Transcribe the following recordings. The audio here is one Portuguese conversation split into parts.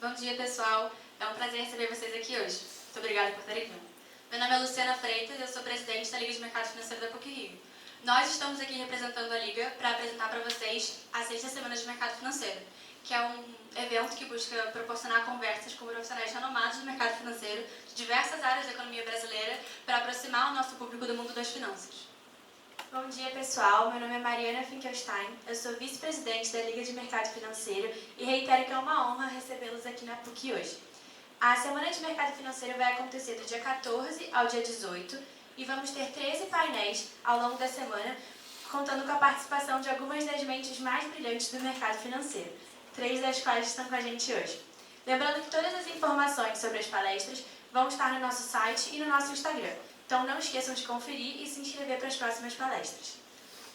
Bom dia, pessoal. É um prazer receber vocês aqui hoje. Muito obrigada por terem vindo. Meu nome é Luciana Freitas e eu sou presidente da Liga de Mercado Financeiro da PUC-Rio. Nós estamos aqui representando a Liga para apresentar para vocês a 6ª Semana de Mercado Financeiro, que é um evento que busca proporcionar conversas com profissionais renomados do mercado financeiro de diversas áreas da economia brasileira para aproximar o nosso público do mundo das finanças. Bom dia, pessoal. Meu nome é Mariana Finkelstein, eu sou vice-presidente da Liga de Mercado Financeiro e reitero que é uma honra recebê-los aqui na PUC hoje. A Semana de Mercado Financeiro vai acontecer do dia 14 ao dia 18 e vamos ter 13 painéis ao longo da semana, contando com a participação de algumas das mentes mais brilhantes do mercado financeiro, 3 das quais estão com a gente hoje. Lembrando que todas as informações sobre as palestras vão estar no nosso site e no nosso Instagram. Então não esqueçam de conferir e se inscrever para as próximas palestras.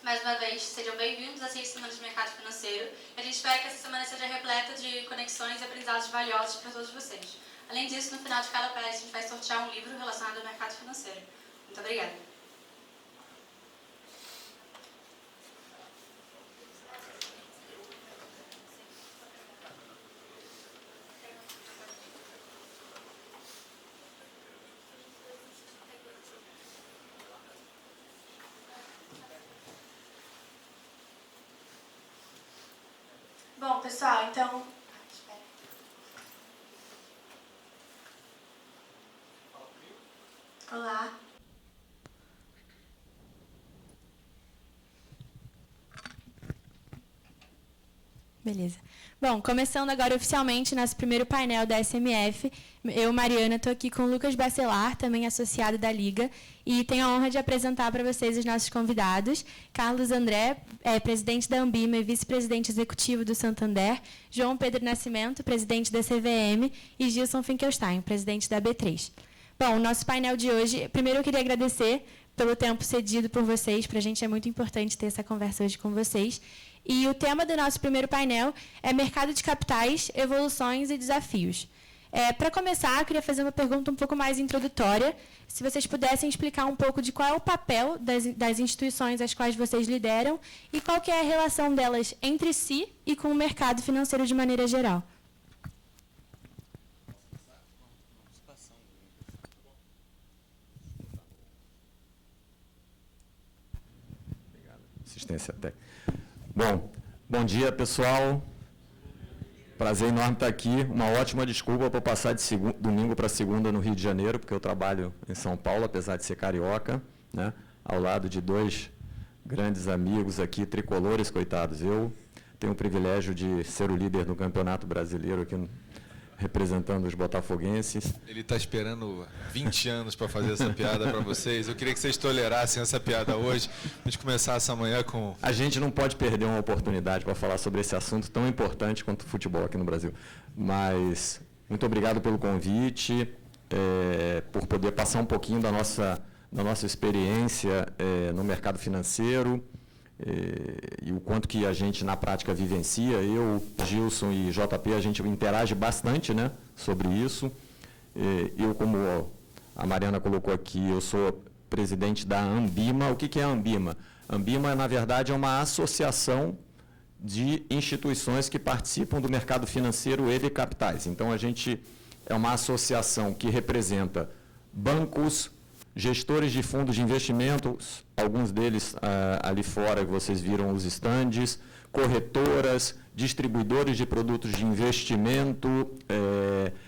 Mais uma vez, sejam bem-vindos às 6 Semanas de Mercado Financeiro. A gente espera que essa semana seja repleta de conexões e aprendizados valiosos para todos vocês. Além disso, no final de cada palestra, a gente vai sortear um livro relacionado ao mercado financeiro. Muito obrigada. Bom, pessoal, então... Olá. Beleza. Bom, começando agora oficialmente nosso primeiro painel da SMF, eu, Mariana, estou aqui com o Lucas Bacelar, também associado da Liga, e tenho a honra de apresentar para vocês os nossos convidados, Carlos André, presidente da Ambima e vice-presidente executivo do Santander, João Pedro Nascimento, presidente da CVM, e Gilson Finkelstein, presidente da B3. Bom, o nosso painel de hoje, primeiro eu queria agradecer pelo tempo cedido por vocês, para a gente é muito importante ter essa conversa hoje com vocês. E o tema do nosso primeiro painel é mercado de capitais, evoluções e desafios. Para começar, eu queria fazer uma pergunta um pouco mais introdutória, se vocês pudessem explicar um pouco de qual é o papel das instituições às quais vocês lideram e qual que é a relação delas entre si e com o mercado financeiro de maneira geral. Assistência técnica. Bom dia, pessoal. Prazer enorme estar aqui. Uma ótima desculpa para passar de domingo para segunda no Rio de Janeiro, porque eu trabalho em São Paulo, apesar de ser carioca, né? Ao lado de 2 grandes amigos aqui, tricolores, coitados. Eu tenho o privilégio de ser o líder do Campeonato Brasileiro aqui, representando os botafoguenses. Ele está esperando 20 anos para fazer essa piada para vocês. Eu queria que vocês tolerassem essa piada hoje. A gente começar essa manhã com... A gente não pode perder uma oportunidade para falar sobre esse assunto tão importante quanto o futebol aqui no Brasil. Mas muito obrigado pelo convite, por poder passar um pouquinho da nossa experiência no mercado financeiro, e o quanto que a gente, na prática, vivencia. Eu, Gilson e JP, a gente interage bastante, né, sobre isso. Eu, como a Mariana colocou aqui, eu sou presidente da Ambima. O que é a Ambima? A Ambima, na verdade, é uma associação de instituições que participam do mercado financeiro e de capitais. Então, a gente é uma associação que representa bancos, gestores de fundos de investimentos, alguns deles ali fora, que vocês viram os estandes, corretoras, distribuidores de produtos de investimento,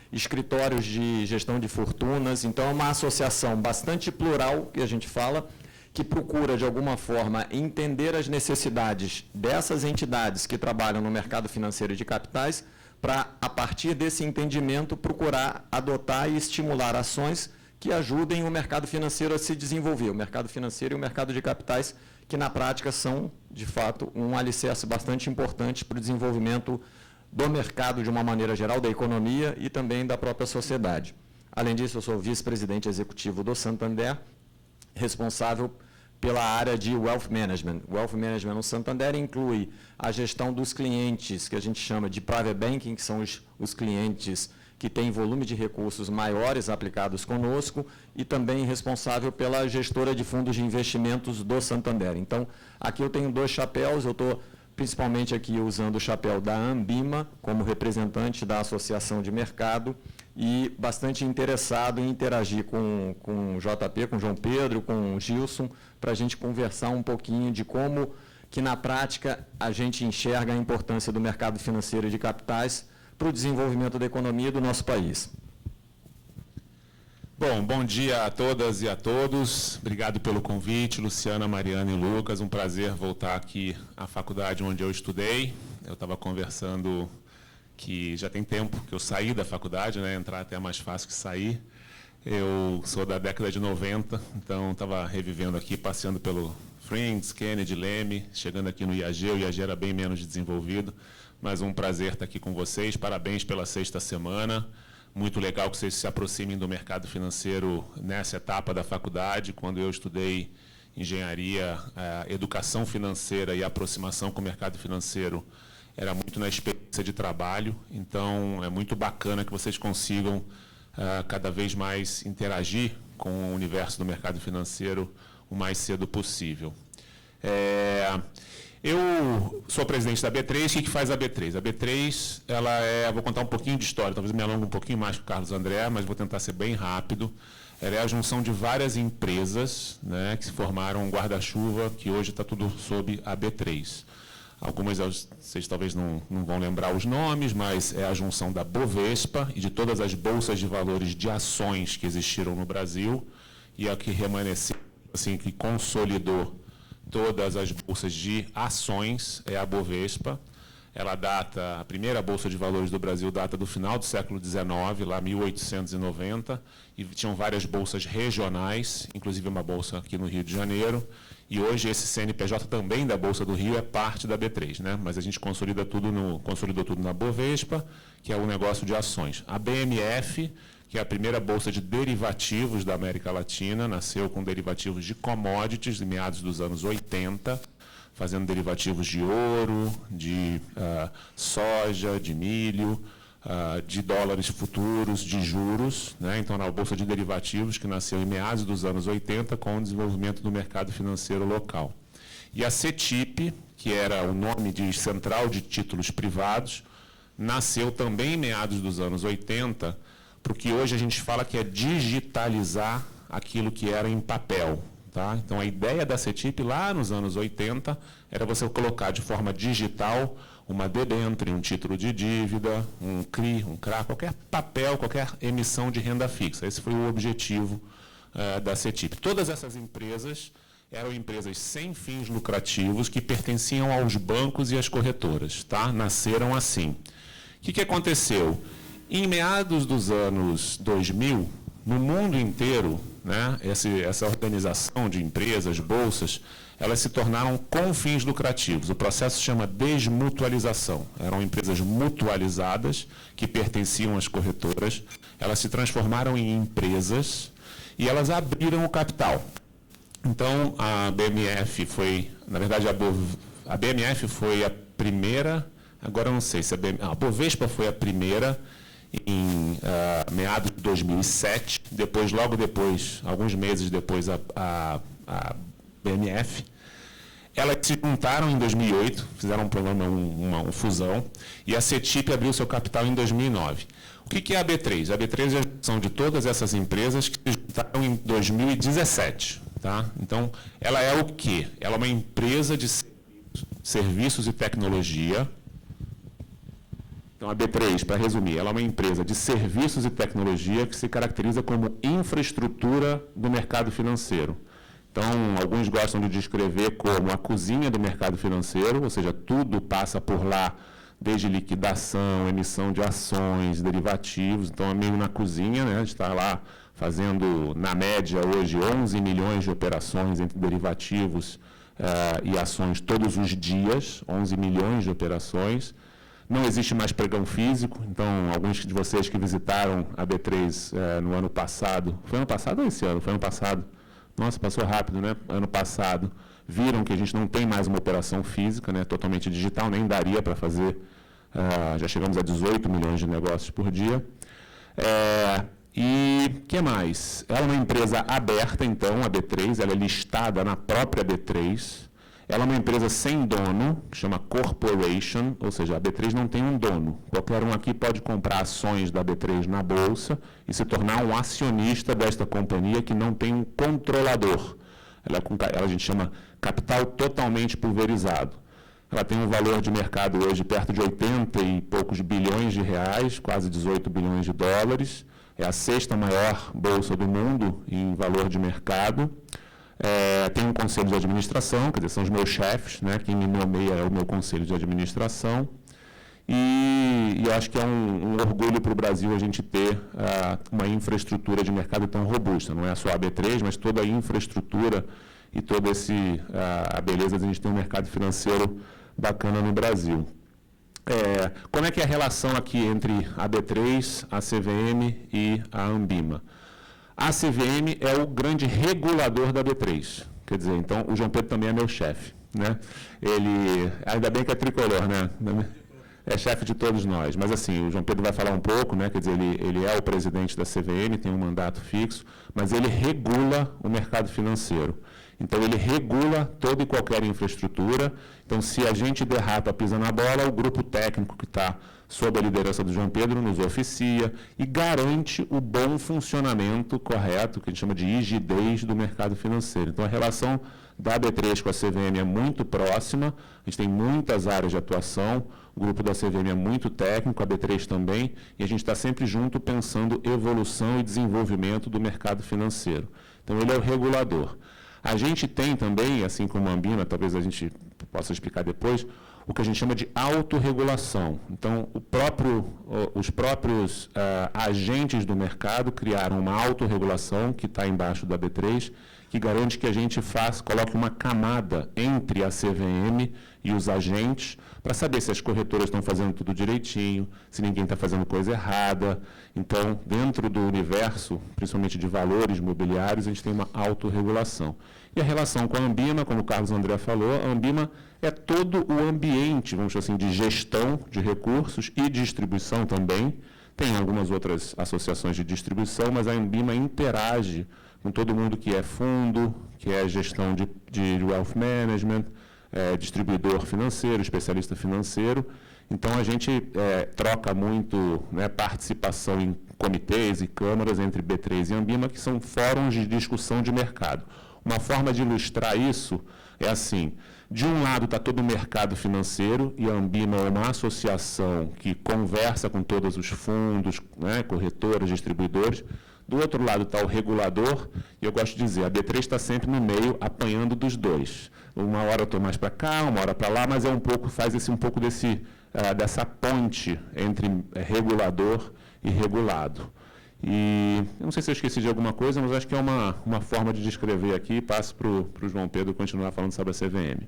escritórios de gestão de fortunas. Então, é uma associação bastante plural, que a gente fala, que procura, de alguma forma, entender as necessidades dessas entidades que trabalham no mercado financeiro e de capitais, para, a partir desse entendimento, procurar adotar e estimular ações que ajudem o mercado financeiro a se desenvolver, o mercado financeiro e o mercado de capitais, que na prática são, de fato, um alicerce bastante importante para o desenvolvimento do mercado de uma maneira geral, da economia e também da própria sociedade. Além disso, eu sou vice-presidente executivo do Santander, responsável pela área de Wealth Management. Wealth Management no Santander inclui a gestão dos clientes, que a gente chama de Private Banking, que são os clientes que têm volume de recursos maiores aplicados conosco, e também responsável pela gestora de fundos de investimentos do Santander. Então, aqui eu tenho 2 chapéus, eu estou principalmente aqui usando o chapéu da Ambima, como representante da Associação de Mercado, e bastante interessado em interagir com o JP, com o João Pedro, com o Gilson, para a gente conversar um pouquinho de como que, na prática, a gente enxerga a importância do mercado financeiro de capitais para o desenvolvimento da economia do nosso país. Bom dia a todas e a todos. Obrigado pelo convite, Luciana, Mariana e Lucas. Um prazer voltar aqui à faculdade onde eu estudei. Eu estava conversando que já tem tempo que eu saí da faculdade, né? Entrar até é mais fácil que sair. Eu sou da década de 90, então estava revivendo aqui, passeando pelo Friends, Kennedy, Leme, chegando aqui no IAG. O IAG era bem menos desenvolvido, mas um prazer estar aqui com vocês. Parabéns pela 6ª semana. Muito legal que vocês se aproximem do mercado financeiro nessa etapa da faculdade. Quando eu estudei engenharia, educação financeira e aproximação com o mercado financeiro era muito na experiência de trabalho. Então, é muito bacana que vocês consigam cada vez mais interagir com o universo do mercado financeiro o mais cedo possível. Eu sou presidente da B3. O que faz a B3? A B3, vou contar um pouquinho de história, talvez me alongue um pouquinho mais que o Carlos André, mas vou tentar ser bem rápido. Ela é a junção de várias empresas, né, que se formaram um guarda-chuva, que hoje está tudo sob a B3. Algumas vocês talvez não vão lembrar os nomes, mas é a junção da Bovespa e de todas as bolsas de valores de ações que existiram no Brasil, e a que remanesceu, assim, que consolidou todas as bolsas de ações é a Bovespa. Ela data, a primeira bolsa de valores do Brasil data do final do século XIX, lá 1890, e tinham várias bolsas regionais, inclusive uma bolsa aqui no Rio de Janeiro, e hoje esse CNPJ também da Bolsa do Rio é parte da B3, né? Mas a gente consolidou tudo na Bovespa, que é o negócio de ações. A BMF, que é a primeira bolsa de derivativos da América Latina, nasceu com derivativos de commodities em meados dos anos 80, fazendo derivativos de ouro, de soja, de milho, de dólares futuros, de juros, né? Então, na bolsa de derivativos, que nasceu em meados dos anos 80, com o desenvolvimento do mercado financeiro local. E a CETIP, que era o nome de Central de Títulos Privados, nasceu também em meados dos anos 80, porque hoje a gente fala que é digitalizar aquilo que era em papel. Tá? Então, a ideia da CETIP, lá nos anos 80, era você colocar de forma digital uma debênture, um título de dívida, um CRI, um CRA, qualquer papel, qualquer emissão de renda fixa. Esse foi o objetivo da CETIP. Todas essas empresas eram empresas sem fins lucrativos que pertenciam aos bancos e às corretoras. Tá? Nasceram assim. O que aconteceu? Em meados dos anos 2000, no mundo inteiro, né, essa organização de empresas, bolsas, elas se tornaram com fins lucrativos. O processo se chama desmutualização. Eram empresas mutualizadas que pertenciam às corretoras. Elas se transformaram em empresas e elas abriram o capital. Então, a BMF foi, na verdade, a BMF foi a primeira, agora eu não sei se a Bovespa foi a primeira em meados de 2007, logo depois, alguns meses depois, a BMF. Elas se juntaram em 2008, fizeram uma fusão, e a CETIP abriu seu capital em 2009. O que é a B3? A B3 é a junção de todas essas empresas que se juntaram em 2017. Tá? Então, ela é o quê? Ela é uma empresa de serviços e tecnologia. Então, a B3, para resumir, ela é uma empresa de serviços e tecnologia que se caracteriza como infraestrutura do mercado financeiro. Então, alguns gostam de descrever como a cozinha do mercado financeiro, ou seja, tudo passa por lá, desde liquidação, emissão de ações, derivativos. Então, é meio na cozinha, né? A gente está lá fazendo, na média, hoje, 11 milhões de operações entre derivativos e ações todos os dias, 11 milhões de operações. Não existe mais pregão físico, então alguns de vocês que visitaram a B3 no ano passado, foi ano passado ou esse ano? Foi ano passado. Nossa, passou rápido, né? Ano passado, viram que a gente não tem mais uma operação física, né, totalmente digital, nem daria para fazer, já chegamos a 18 milhões de negócios por dia. E o que mais? Ela é uma empresa aberta, então, a B3, ela é listada na própria B3, Ela é uma empresa sem dono, que chama Corporation, ou seja, a B3 não tem um dono. Qualquer um aqui pode comprar ações da B3 na Bolsa e se tornar um acionista desta companhia que não tem um controlador. A gente chama capital totalmente pulverizado. Ela tem um valor de mercado hoje perto de 80 e poucos bilhões de reais, quase 18 bilhões de dólares. É a sexta maior bolsa do mundo em valor de mercado. Tem um conselho de administração, quer dizer, são os meus chefes, né? Quem me nomeia é o meu conselho de administração. E eu acho que é um orgulho para o Brasil a gente ter uma infraestrutura de mercado tão robusta. Não é só a B3, mas toda a infraestrutura e toda a beleza de a gente ter um mercado financeiro bacana no Brasil. Como é que é a relação aqui entre a B3, a CVM e a Ambima? A CVM é o grande regulador da B3. Quer dizer, então, o João Pedro também é meu chefe, né? Ainda bem que é tricolor, né? É chefe de todos nós. Mas, assim, o João Pedro vai falar um pouco, né? Quer dizer, ele é o presidente da CVM, tem um mandato fixo, mas ele regula o mercado financeiro. Então, ele regula toda e qualquer infraestrutura. Então, se a gente derrapa, pisa na bola, o grupo técnico que está sob a liderança do João Pedro nos oficia e garante o bom funcionamento correto, que a gente chama de rigidez do mercado financeiro. Então, a relação da B3 com a CVM é muito próxima, a gente tem muitas áreas de atuação, o grupo da CVM é muito técnico, a B3 também, e a gente está sempre junto pensando evolução e desenvolvimento do mercado financeiro. Então, ele é o regulador. A gente tem também, assim como a Ambima, talvez a gente possa explicar depois, o que a gente chama de autorregulação. Então, os próprios agentes do mercado criaram uma autorregulação que está embaixo da B3, que garante que a gente coloque uma camada entre a CVM e os agentes para saber se as corretoras estão fazendo tudo direitinho, se ninguém está fazendo coisa errada. Então, dentro do universo, principalmente de valores mobiliários, a gente tem uma autorregulação. E a relação com a Ambima, como o Carlos André falou, a Ambima é todo o ambiente, vamos dizer assim, de gestão de recursos e distribuição também. Tem algumas outras associações de distribuição, mas a Ambima interage com todo mundo que é fundo, que é gestão de wealth management, distribuidor financeiro, especialista financeiro. Então, a gente troca muito, né, participação em comitês e câmaras entre B3 e Ambima, que são fóruns de discussão de mercado. Uma forma de ilustrar isso é assim: de um lado está todo o mercado financeiro, e a Ambima é uma associação que conversa com todos os fundos, né, corretoras, distribuidores. Do outro lado está o regulador, e eu gosto de dizer, a B3 está sempre no meio, apanhando dos dois. Uma hora eu estou mais para cá, uma hora para lá, mas faz um pouco dessa ponte entre regulador e regulado. E eu não sei se eu esqueci de alguma coisa, mas acho que é uma forma de descrever aqui. Passo para o João Pedro continuar falando sobre a CVM.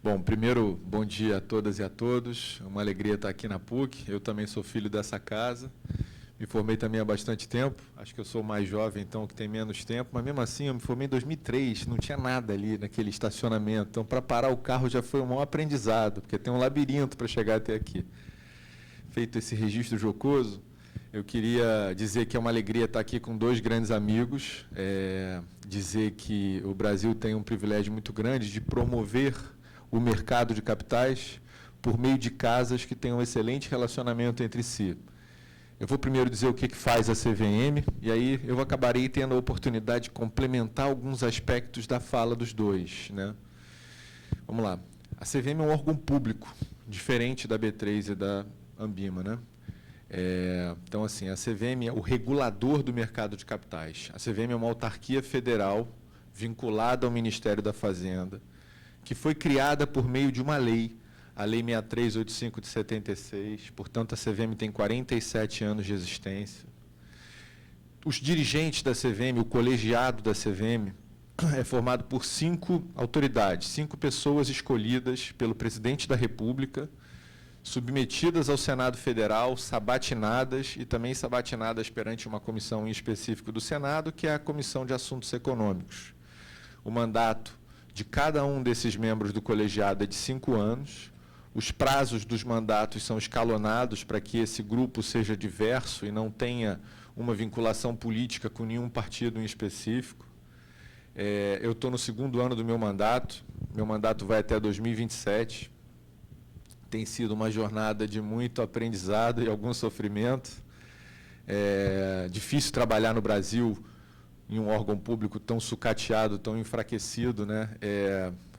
Bom, primeiro, bom dia a todas e a todos. É uma alegria estar aqui na PUC. Eu também sou filho dessa casa. Me formei também há bastante tempo. Acho que eu sou mais jovem, então, que tem menos tempo. Mas, mesmo assim, eu me formei em 2003. Não tinha nada ali naquele estacionamento. Então, para parar o carro já foi um maior aprendizado, porque tem um labirinto para chegar até aqui. Feito esse registro jocoso, eu queria dizer que é uma alegria estar aqui com dois grandes amigos, dizer que o Brasil tem um privilégio muito grande de promover o mercado de capitais por meio de casas que têm um excelente relacionamento entre si. Eu vou primeiro dizer o que faz a CVM, e aí eu acabarei tendo a oportunidade de complementar alguns aspectos da fala dos dois, né? Vamos lá. A CVM é um órgão público, diferente da B3 e da Ambima, né? Então, assim, a CVM é o regulador do mercado de capitais. A CVM é uma autarquia federal vinculada ao Ministério da Fazenda, que foi criada por meio de uma lei, a Lei 6385 de 76. Portanto, a CVM tem 47 anos de existência. Os dirigentes da CVM, o colegiado da CVM, é formado por 5 autoridades, 5 pessoas escolhidas pelo presidente da República, submetidas ao Senado Federal, sabatinadas e também sabatinadas perante uma comissão em específico do Senado, que é a Comissão de Assuntos Econômicos. O mandato de cada um desses membros do colegiado é de 5 anos. Os prazos dos mandatos são escalonados para que esse grupo seja diverso e não tenha uma vinculação política com nenhum partido em específico. Eu estou no 2º ano do meu mandato, meu mandato vai até 2027. Tem sido uma jornada de muito aprendizado e algum sofrimento. É difícil trabalhar no Brasil em um órgão público tão sucateado, tão enfraquecido, né?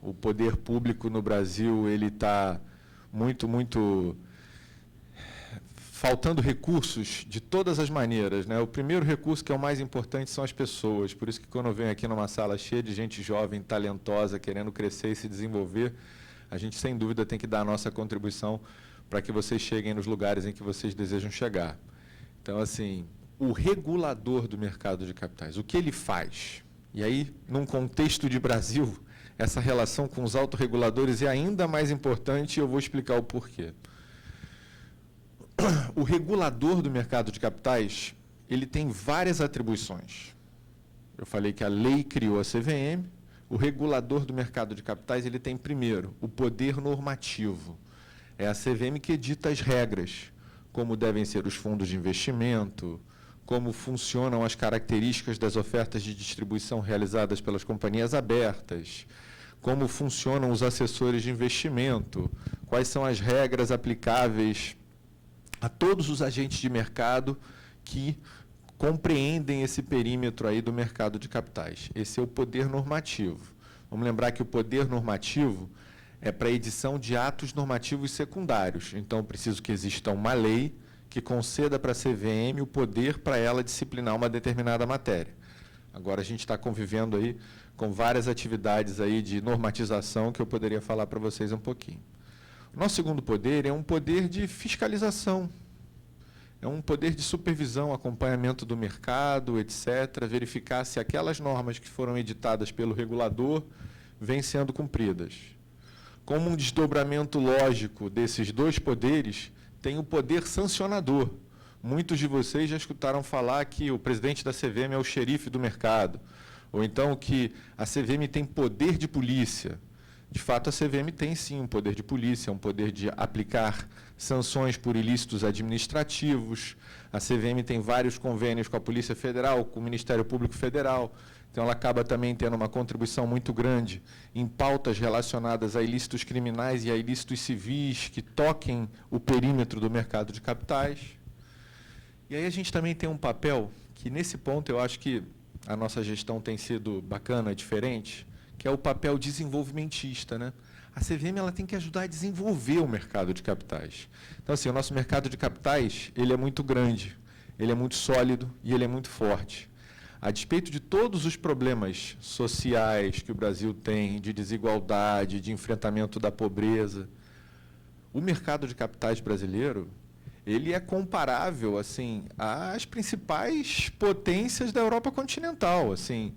O poder público no Brasil ele está muito faltando recursos de todas as maneiras, né? O primeiro recurso, que é o mais importante, são as pessoas. Por isso que, quando eu venho aqui numa sala cheia de gente jovem, talentosa, querendo crescer e se desenvolver, a gente, sem dúvida, tem que dar a nossa contribuição para que vocês cheguem nos lugares em que vocês desejam chegar. Então, assim, o regulador do mercado de capitais, o que ele faz? E aí, num contexto de Brasil, essa relação com os autorreguladores é ainda mais importante, e eu vou explicar o porquê. O regulador do mercado de capitais, ele tem várias atribuições. Eu falei que a lei criou a CVM. O regulador do mercado de capitais, ele tem, primeiro, o poder normativo. É a CVM que edita as regras, como devem ser os fundos de investimento, como funcionam as características das ofertas de distribuição realizadas pelas companhias abertas, como funcionam os assessores de investimento, quais são as regras aplicáveis a todos os agentes de mercado que compreendem esse perímetro aí do mercado de capitais. Esse é o poder normativo. Vamos lembrar que o poder normativo é para a edição de atos normativos secundários. Então, preciso que exista uma lei que conceda para a CVM o poder para ela disciplinar uma determinada matéria. Agora, a gente está convivendo aí com várias atividades aí de normatização que eu poderia falar para vocês um pouquinho. O nosso segundo poder é um poder de fiscalização. É um poder de supervisão, acompanhamento do mercado, etc., verificar se aquelas normas que foram editadas pelo regulador vêm sendo cumpridas. Como um desdobramento lógico desses dois poderes, tem o poder sancionador. Muitos de vocês já escutaram falar que o presidente da CVM é o xerife do mercado, ou então que a CVM tem poder de polícia. De fato, a CVM tem, sim, um poder de polícia, um poder de aplicar sanções por ilícitos administrativos. A CVM tem vários convênios com a Polícia Federal, com o Ministério Público Federal. Então, ela acaba também tendo uma contribuição muito grande em pautas relacionadas a ilícitos criminais e a ilícitos civis que toquem o perímetro do mercado de capitais. E aí a gente também tem um papel que, nesse ponto, eu acho que a nossa gestão tem sido bacana, diferente, que é o papel desenvolvimentista, né? A CVM ela tem que ajudar a desenvolver o mercado de capitais. Então, assim, o nosso mercado de capitais ele é muito grande, ele é muito sólido e ele é muito forte. A despeito de todos os problemas sociais que o Brasil tem, de desigualdade, de enfrentamento da pobreza, o mercado de capitais brasileiro ele é comparável, assim, às principais potências da Europa continental, assim.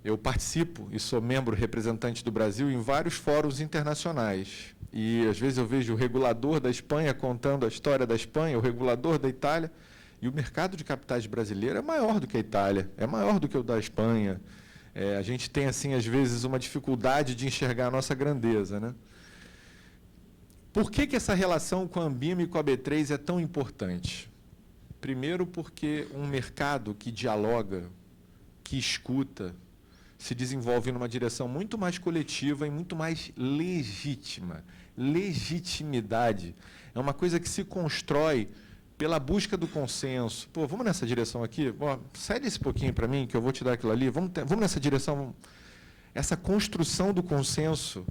Eu participo e sou membro representante do Brasil em vários fóruns internacionais. E, às vezes, eu vejo o regulador da Espanha contando a história da Espanha, o regulador da Itália, e o mercado de capitais brasileiro é maior do que a Itália, é maior do que o da Espanha. A gente tem, assim, às vezes, uma dificuldade de enxergar a nossa grandeza, né? Por que essa relação com a Ambima e com a B3 é tão importante? Primeiro, porque um mercado que dialoga, que escuta, se desenvolve numa direção muito mais coletiva e muito mais legítima. Legitimidade é uma coisa que se constrói pela busca do consenso. Pô, vamos nessa direção aqui? Cede esse pouquinho para mim, que eu vou te dar aquilo ali. Vamos nessa direção. Essa construção do consenso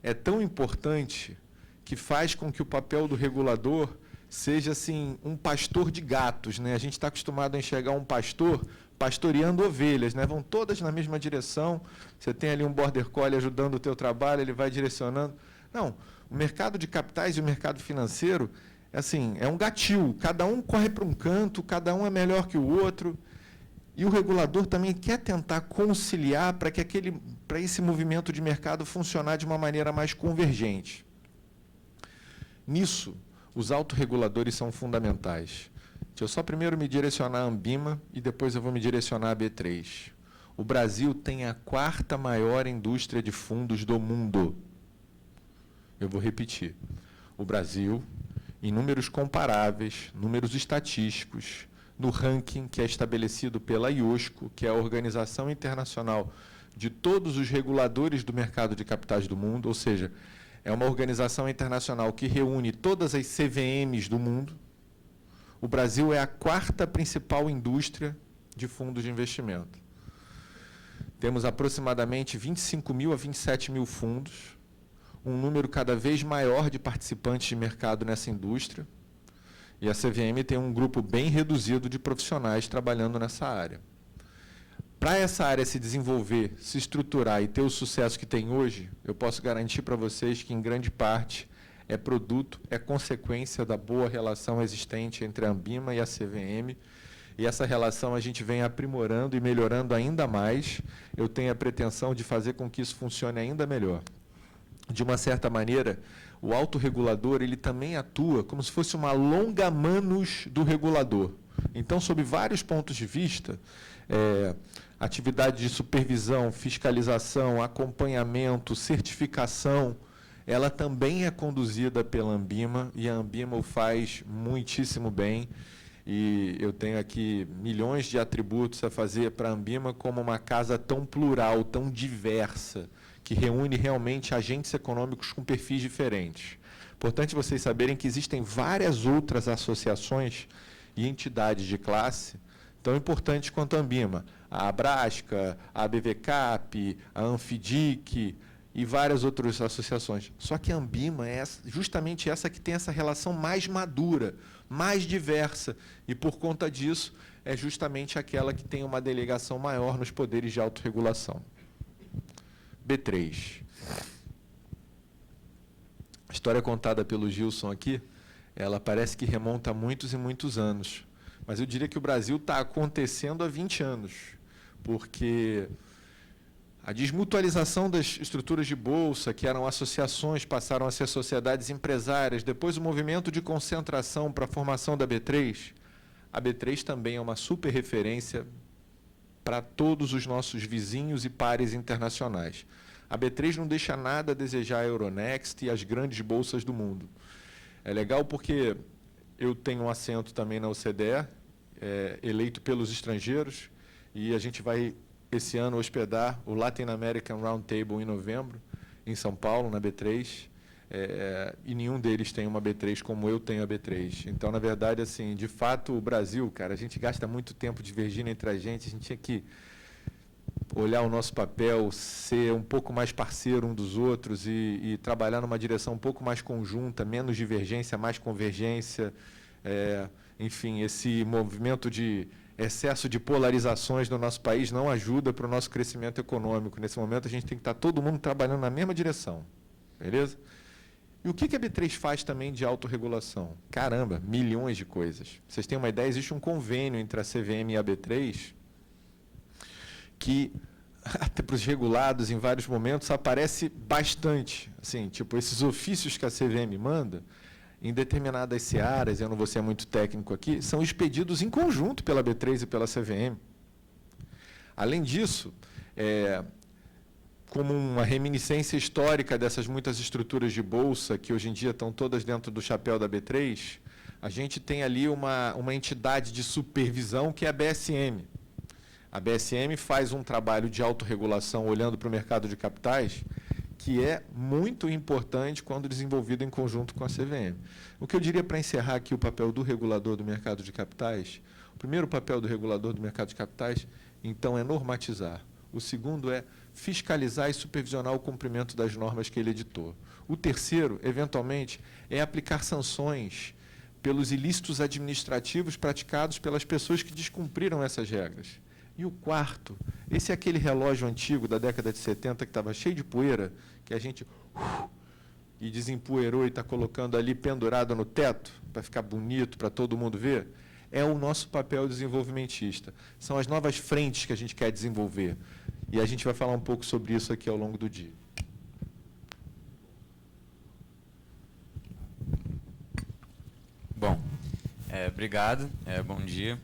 é tão importante que faz com que o papel do regulador seja, assim, um pastor de gatos, né? A gente está acostumado a enxergar um pastor pastoreando ovelhas, né? Vão todas na mesma direção, você tem ali um border collie ajudando o teu trabalho, ele vai direcionando. Não, o mercado de capitais e o mercado financeiro, assim, é um gatil, cada um corre para um canto, cada um é melhor que o outro, e o regulador também quer tentar conciliar para esse movimento de mercado funcionar de uma maneira mais convergente. Nisso, os autorreguladores são fundamentais. Deixa eu só primeiro me direcionar à Ambima e depois eu vou me direcionar à B3. O Brasil tem a 4ª maior indústria de fundos do mundo. Eu vou repetir. O Brasil, em números comparáveis, números estatísticos, no ranking que é estabelecido pela IOSCO, que é a Organização Internacional de todos os reguladores do mercado de capitais do mundo, ou seja, é uma organização internacional que reúne todas as CVMs do mundo. O Brasil é a 4ª principal indústria de fundos de investimento. Temos aproximadamente 25 mil a 27 mil fundos, um número cada vez maior de participantes de mercado nessa indústria, e a CVM tem um grupo bem reduzido de profissionais trabalhando nessa área. Para essa área se desenvolver, se estruturar e ter o sucesso que tem hoje, eu posso garantir para vocês que, em grande parte, é produto, é consequência da boa relação existente entre a Ambima e a CVM, e essa relação a gente vem aprimorando e melhorando ainda mais. Eu tenho a pretensão de fazer com que isso funcione ainda melhor. De uma certa maneira, o autorregulador ele também atua como se fosse uma longa-manos do regulador. Então, sob vários pontos de vista, atividade de supervisão, fiscalização, acompanhamento, certificação, ela também é conduzida pela Ambima, e a Ambima o faz muitíssimo bem. E eu tenho aqui milhões de atributos a fazer para a Ambima como uma casa tão plural, tão diversa, que reúne realmente agentes econômicos com perfis diferentes. Importante vocês saberem que existem várias outras associações e entidades de classe tão importantes quanto a Ambima. A Abrasca, a ABVCAP, a Anfidic e várias outras associações. Só que a Ambima é justamente essa que tem essa relação mais madura, mais diversa, e, por conta disso, é justamente aquela que tem uma delegação maior nos poderes de autorregulação. B3. A história contada pelo Gilson aqui, ela parece que remonta a muitos e muitos anos. Mas eu diria que o Brasil está acontecendo há 20 anos, porque a desmutualização das estruturas de bolsa, que eram associações, passaram a ser sociedades empresárias, depois o movimento de concentração para a formação da B3, a B3 também é uma super referência para todos os nossos vizinhos e pares internacionais. A B3 não deixa nada a desejar a Euronext e as grandes bolsas do mundo. É legal porque eu tenho um assento também na OCDE, eleito pelos estrangeiros, e a gente vai, esse ano, hospedar o Latin American Roundtable em novembro, em São Paulo, na B3, e nenhum deles tem uma B3 como eu tenho a B3. Então, na verdade, assim, de fato, o Brasil, cara, a gente gasta muito tempo divergindo entre a gente tinha que olhar o nosso papel, ser um pouco mais parceiro um dos outros e trabalhar numa direção um pouco mais conjunta, menos divergência, mais convergência. Enfim, esse movimento de excesso de polarizações no nosso país não ajuda para o nosso crescimento econômico. Nesse momento, a gente tem que estar todo mundo trabalhando na mesma direção. Beleza? E o que a B3 faz também de autorregulação? Caramba, milhões de coisas. Vocês têm uma ideia, existe um convênio entre a CVM e a B3 que, até para os regulados, em vários momentos, aparece bastante. Assim, tipo, esses ofícios que a CVM manda, em determinadas searas, eu não vou ser muito técnico aqui, são expedidos em conjunto pela B3 e pela CVM. Além disso, como uma reminiscência histórica dessas muitas estruturas de bolsa, que hoje em dia estão todas dentro do chapéu da B3, a gente tem ali uma entidade de supervisão que é a BSM. A BSM faz um trabalho de autorregulação olhando para o mercado de capitais, que é muito importante quando desenvolvido em conjunto com a CVM. O que eu diria para encerrar aqui o papel do regulador do mercado de capitais, o primeiro papel do regulador do mercado de capitais, então, é normatizar. O segundo é fiscalizar e supervisionar o cumprimento das normas que ele editou. O terceiro, eventualmente, é aplicar sanções pelos ilícitos administrativos praticados pelas pessoas que descumpriram essas regras. E o quarto, esse é aquele relógio antigo da década de 70 que estava cheio de poeira, que a gente e desempoeirou e está colocando ali pendurado no teto, para ficar bonito, para todo mundo ver, é o nosso papel desenvolvimentista. São as novas frentes que a gente quer desenvolver. E a gente vai falar um pouco sobre isso aqui ao longo do dia. Bom, obrigado, bom dia.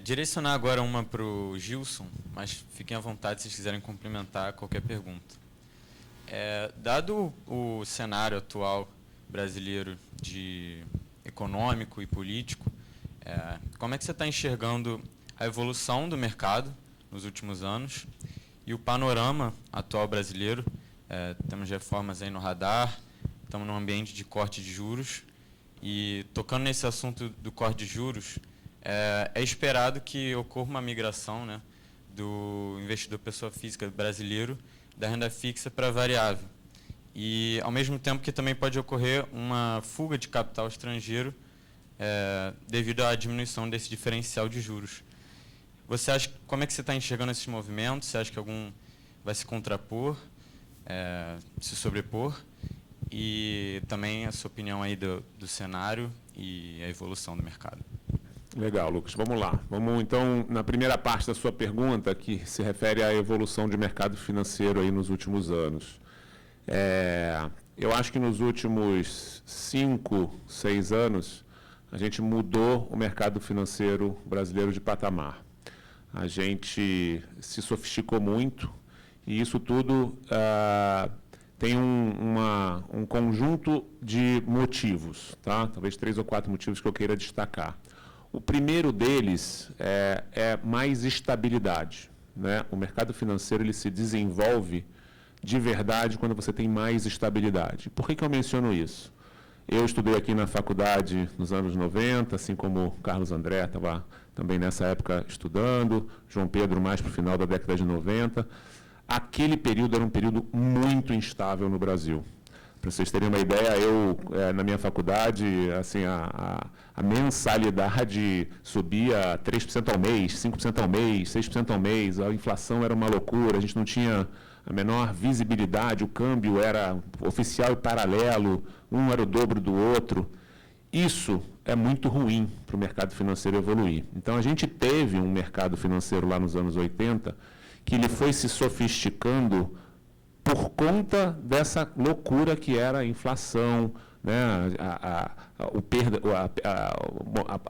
Direcionar agora uma para o Gilson, mas fiquem à vontade se vocês quiserem complementar qualquer pergunta. Dado o cenário atual brasileiro de econômico e político, como é que você está enxergando a evolução do mercado nos últimos anos e o panorama atual brasileiro. Temos reformas aí no radar, estamos num ambiente de corte de juros, e tocando nesse assunto do corte de juros, é esperado que ocorra uma migração, né, do investidor pessoa física brasileiro da renda fixa para variável. E, ao mesmo tempo que também pode ocorrer uma fuga de capital estrangeiro devido à diminuição desse diferencial de juros. Você acha, como é que você está enxergando esses movimentos? Você acha que algum vai se contrapor, se sobrepor? E também a sua opinião aí do cenário e a evolução do mercado. Legal, Lucas. Vamos lá. Vamos, então, na primeira parte da sua pergunta, que se refere à evolução de mercado financeiro aí nos últimos anos. Eu acho que nos últimos 5, 6 anos, a gente mudou o mercado financeiro brasileiro de patamar. A gente se sofisticou muito e isso tudo tem um conjunto de motivos, tá? Talvez 3 ou 4 motivos que eu queira destacar. O primeiro deles é mais estabilidade, né? O mercado financeiro ele se desenvolve de verdade quando você tem mais estabilidade. Por que eu menciono isso? Eu estudei aqui na faculdade nos anos 90, assim como o Carlos André estava também nessa época estudando, João Pedro mais para o final da década de 90. Aquele período era um período muito instável no Brasil. Para vocês terem uma ideia, eu, na minha faculdade, assim, a mensalidade subia 3% ao mês, 5% ao mês, 6% ao mês, a inflação era uma loucura, a gente não tinha a menor visibilidade, o câmbio era oficial e paralelo, um era o dobro do outro. Isso é muito ruim para o mercado financeiro evoluir. Então, a gente teve um mercado financeiro lá nos anos 80 que ele foi se sofisticando por conta dessa loucura que era a inflação, né? O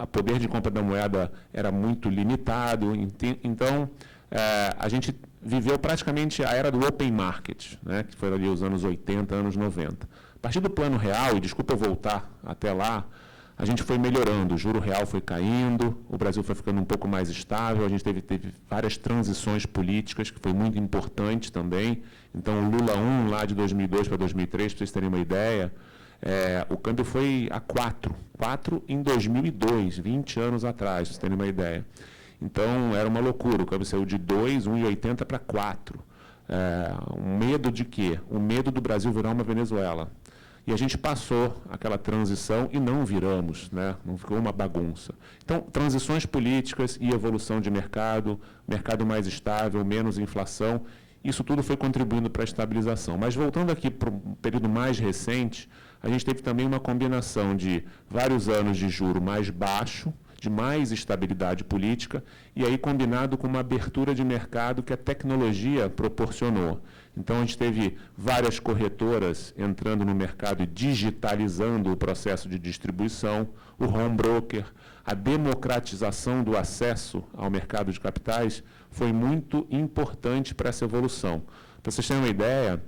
poder de compra da moeda era muito limitado. Então, a gente viveu praticamente a era do open market, né? Que foi ali os anos 80, anos 90. A partir do Plano Real, e desculpa eu voltar até lá, a gente foi melhorando, o juro real foi caindo, o Brasil foi ficando um pouco mais estável, a gente teve várias transições políticas, que foi muito importante também. Então, o Lula 1, lá de 2002 para 2003, para vocês terem uma ideia, o câmbio foi a 4 em 2002, 20 anos atrás, para vocês terem uma ideia. Então, era uma loucura, o câmbio saiu de 2, 1,80 para 4. Um medo de quê? O medo do Brasil virar uma Venezuela. E a gente passou aquela transição e não viramos, né? Não ficou uma bagunça. Então, transições políticas e evolução de mercado mais estável, menos inflação, isso tudo foi contribuindo para a estabilização. Mas voltando aqui para um período mais recente, a gente teve também uma combinação de vários anos de juro mais baixo, de mais estabilidade política, e aí combinado com uma abertura de mercado que a tecnologia proporcionou. Então, a gente teve várias corretoras entrando no mercado e digitalizando o processo de distribuição, o home broker, a democratização do acesso ao mercado de capitais foi muito importante para essa evolução. Para vocês terem uma ideia,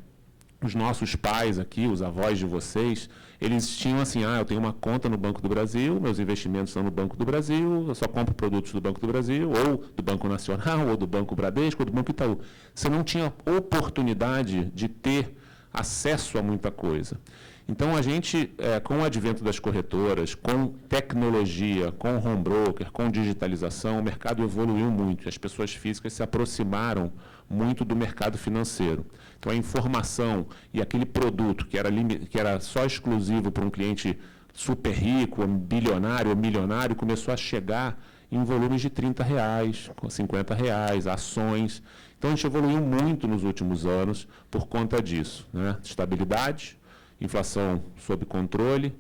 os nossos pais aqui, os avós de vocês, eles tinham assim, eu tenho uma conta no Banco do Brasil, meus investimentos estão no Banco do Brasil, eu só compro produtos do Banco do Brasil, ou do Banco Nacional, ou do Banco Bradesco, ou do Banco Itaú. Você não tinha oportunidade de ter acesso a muita coisa. Então, a gente, com o advento das corretoras, com tecnologia, com home broker, com digitalização, o mercado evoluiu muito, as pessoas físicas se aproximaram muito do mercado financeiro. Então, a informação e aquele produto que era só exclusivo para um cliente super rico, bilionário ou milionário, começou a chegar em volumes de R$30, R$50, ações. Então, a gente evoluiu muito nos últimos anos por conta disso, né? Estabilidade, inflação sob controle,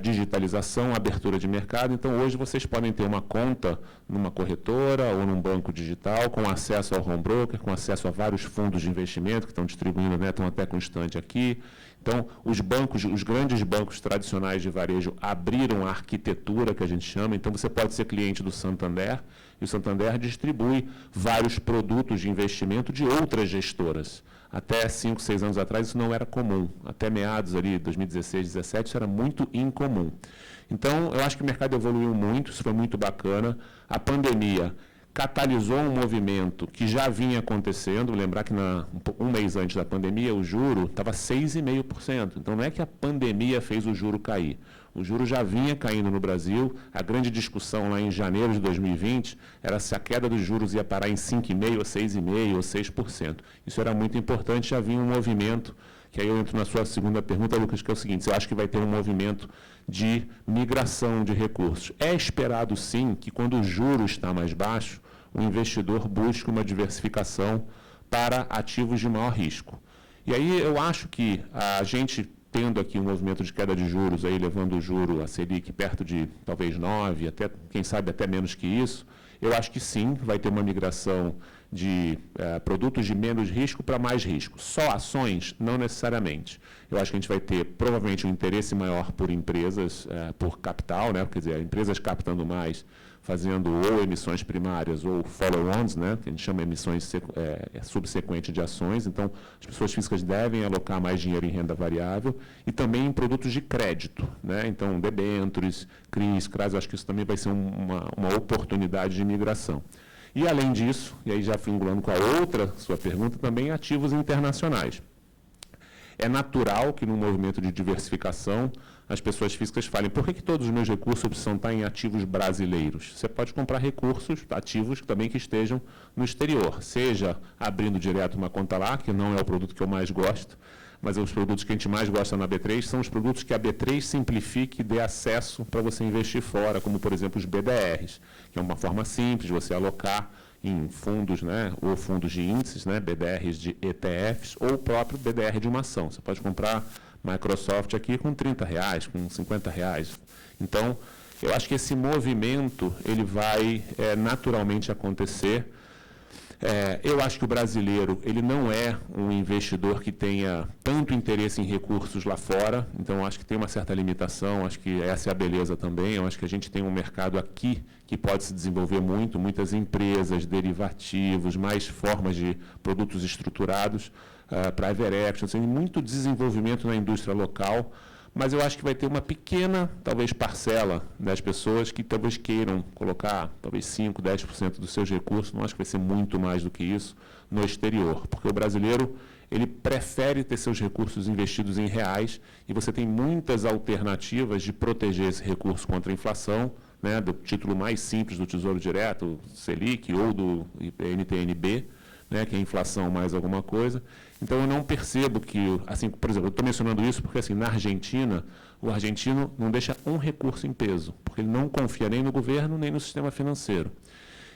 digitalização, abertura de mercado. Então, hoje, vocês podem ter uma conta numa corretora ou num banco digital, com acesso ao home broker, com acesso a vários fundos de investimento que estão distribuindo, né, estão até com estande aqui. Então, os grandes bancos tradicionais de varejo abriram a arquitetura, que a gente chama. Então, você pode ser cliente do Santander, e o Santander distribui vários produtos de investimento de outras gestoras. Até 5, 6 anos atrás, isso não era comum. Até meados ali, 2016, 2017, isso era muito incomum. Então, eu acho que o mercado evoluiu muito, isso foi muito bacana. A pandemia catalisou um movimento que já vinha acontecendo. Lembrar que um mês antes da pandemia, o juro estava 6,5%. Então, não é que a pandemia fez o juro cair. O juro já vinha caindo no Brasil. A grande discussão lá em janeiro de 2020 era se a queda dos juros ia parar em 5,5%, ou 6,5%, ou 6%. Isso era muito importante, já vinha um movimento, que aí eu entro na sua segunda pergunta, Lucas, que é o seguinte: eu acho que vai ter um movimento de migração de recursos. É esperado, sim, que quando o juro está mais baixo, o investidor busque uma diversificação para ativos de maior risco. E aí eu acho que a gente, tendo aqui um movimento de queda de juros, aí levando o juro, a Selic, perto de talvez 9%, até, quem sabe até menos que isso, eu acho que sim, vai ter uma migração de produtos de menos risco para mais risco. Só ações? Não necessariamente. Eu acho que a gente vai ter, provavelmente, um interesse maior por empresas, por capital, né? Quer dizer, empresas captando mais, fazendo ou emissões primárias ou follow-ons, né? Que a gente chama de emissões subsequentes de ações. Então, as pessoas físicas devem alocar mais dinheiro em renda variável e também em produtos de crédito, né? Então, debêntures, CRIs, CRAs, eu acho que isso também vai ser uma oportunidade de migração. E, além disso, e aí já vingulando com a outra sua pergunta, também ativos internacionais. É natural que, no movimento de diversificação, as pessoas físicas falem: por que todos os meus recursos precisam estar em ativos brasileiros? Você pode comprar recursos, ativos também que estejam no exterior, seja abrindo direto uma conta lá, que não é o produto que eu mais gosto, mas os produtos que a gente mais gosta na B3 são os produtos que a B3 simplifique e dê acesso para você investir fora, como, por exemplo, os BDRs, que é uma forma simples de você alocar em fundos, né, ou fundos de índices, né, BDRs de ETFs, ou o próprio BDR de uma ação. Você pode comprar Microsoft aqui com R$30, com R$50. Então, eu acho que esse movimento ele vai naturalmente acontecer. Eu acho que o brasileiro ele não é um investidor que tenha tanto interesse em recursos lá fora, então acho que tem uma certa limitação, acho que essa é a beleza também. Eu acho que a gente tem um mercado aqui que pode se desenvolver muito, muitas empresas, derivativos, mais formas de produtos estruturados, private equity, tem muito desenvolvimento na indústria local, mas eu acho que vai ter uma pequena, talvez, parcela das pessoas que talvez queiram colocar, talvez 5%, 10% dos seus recursos, não acho que vai ser muito mais do que isso, no exterior, porque o brasileiro ele prefere ter seus recursos investidos em reais e você tem muitas alternativas de proteger esse recurso contra a inflação, né, do título mais simples do Tesouro Direto, Selic, ou do NTN-B, né, que é inflação mais alguma coisa. Então, eu não percebo que, assim, por exemplo, eu estou mencionando isso porque, assim, na Argentina, o argentino não deixa um recurso em peso, porque ele não confia nem no governo, nem no sistema financeiro.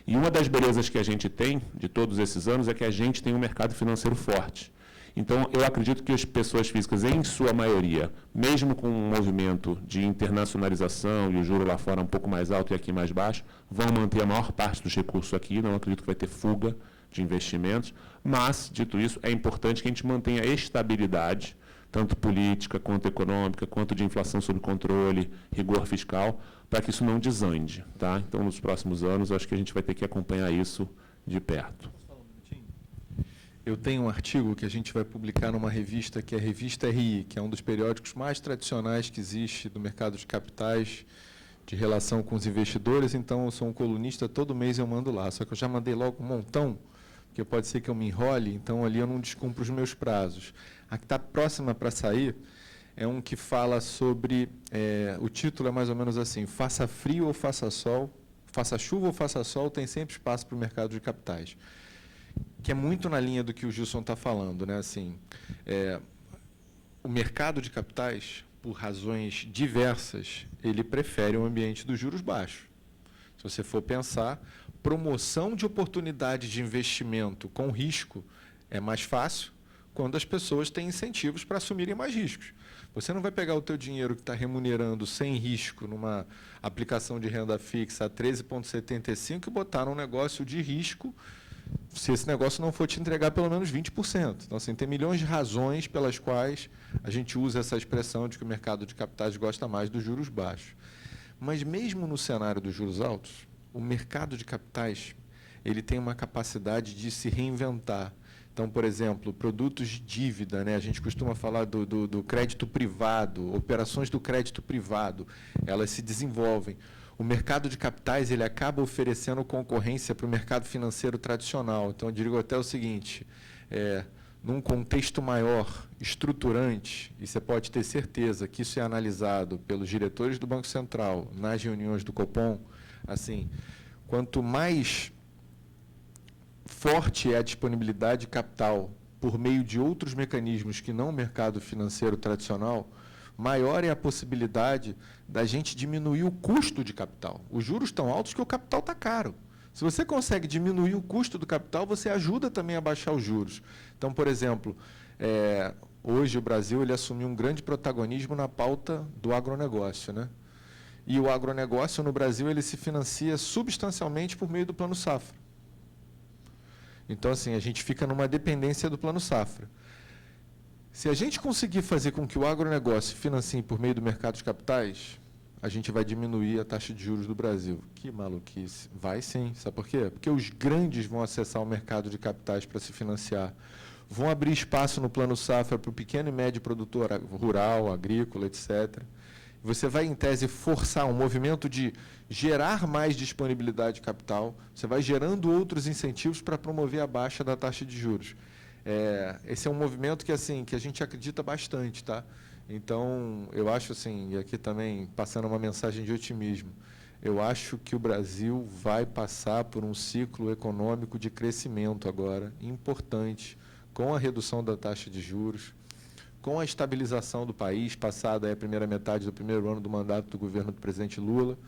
E uma das belezas que a gente tem, de todos esses anos, é que a gente tem um mercado financeiro forte. Então, eu acredito que as pessoas físicas, em sua maioria, mesmo com um movimento de internacionalização e o juro lá fora um pouco mais alto e aqui mais baixo, vão manter a maior parte dos recursos aqui, não acredito que vai ter fuga de investimentos, mas, dito isso, é importante que a gente mantenha a estabilidade, tanto política, quanto econômica, quanto de inflação sob controle, rigor fiscal, para que isso não desande. Tá? Então, nos próximos anos, acho que a gente vai ter que acompanhar isso de perto. Eu tenho um artigo que a gente vai publicar numa revista, que é a Revista RI, que é um dos periódicos mais tradicionais que existe do mercado de capitais, de relação com os investidores. Então, eu sou um colunista, todo mês eu mando lá. Só que eu já mandei logo um montão, porque pode ser que eu me enrole, então ali eu não descumpro os meus prazos. A que está próxima para sair é um que fala sobre, o título é mais ou menos assim: faça frio ou faça sol, faça chuva ou faça sol, tem sempre espaço para o mercado de capitais. Que é muito na linha do que o Gilson está falando, né? Assim, o mercado de capitais, por razões diversas, ele prefere um ambiente dos juros baixos. Se você for pensar, promoção de oportunidade de investimento com risco é mais fácil quando as pessoas têm incentivos para assumirem mais riscos. Você não vai pegar o teu dinheiro que está remunerando sem risco numa aplicação de renda fixa a 13,75 e botar num negócio de risco se esse negócio não for te entregar pelo menos 20%. Então, assim, tem milhões de razões pelas quais a gente usa essa expressão de que o mercado de capitais gosta mais dos juros baixos. Mas, mesmo no cenário dos juros altos, o mercado de capitais ele tem uma capacidade de se reinventar. Então, por exemplo, produtos de dívida, né? A gente costuma falar do crédito privado, operações do crédito privado, elas se desenvolvem. o mercado de capitais ele acaba oferecendo concorrência para o mercado financeiro tradicional. Então, eu digo até o seguinte, num contexto maior, estruturante, e você pode ter certeza que isso é analisado pelos diretores do Banco Central nas reuniões do Copom, assim, quanto mais forte é a disponibilidade de capital por meio de outros mecanismos que não o mercado financeiro tradicional, maior é a possibilidade da gente diminuir o custo de capital. Os juros estão altos porque o capital está caro. Se você consegue diminuir o custo do capital, você ajuda também a baixar os juros. Então, por exemplo, hoje o Brasil ele assumiu um grande protagonismo na pauta do agronegócio, né? E o agronegócio no Brasil ele se financia substancialmente por meio do Plano Safra. Então, assim, a gente fica numa dependência do Plano Safra. Se a gente conseguir fazer com que o agronegócio financie por meio do mercado de capitais, a gente vai diminuir a taxa de juros do Brasil. Que maluquice. Vai sim. Sabe por quê? Porque os grandes vão acessar o mercado de capitais para se financiar. Vão abrir espaço no Plano Safra para o pequeno e médio produtor rural, agrícola, etc. Você vai, em tese, forçar um movimento de gerar mais disponibilidade de capital, você vai gerando outros incentivos para promover a baixa da taxa de juros. Esse é um movimento que, assim, que a gente acredita bastante, tá? Então, eu acho, assim, e aqui também passando uma mensagem de otimismo, eu acho que o Brasil vai passar por um ciclo econômico de crescimento agora, importante, com a redução da taxa de juros, com a estabilização do país, passada a primeira metade do primeiro ano do mandato do governo do presidente Lula.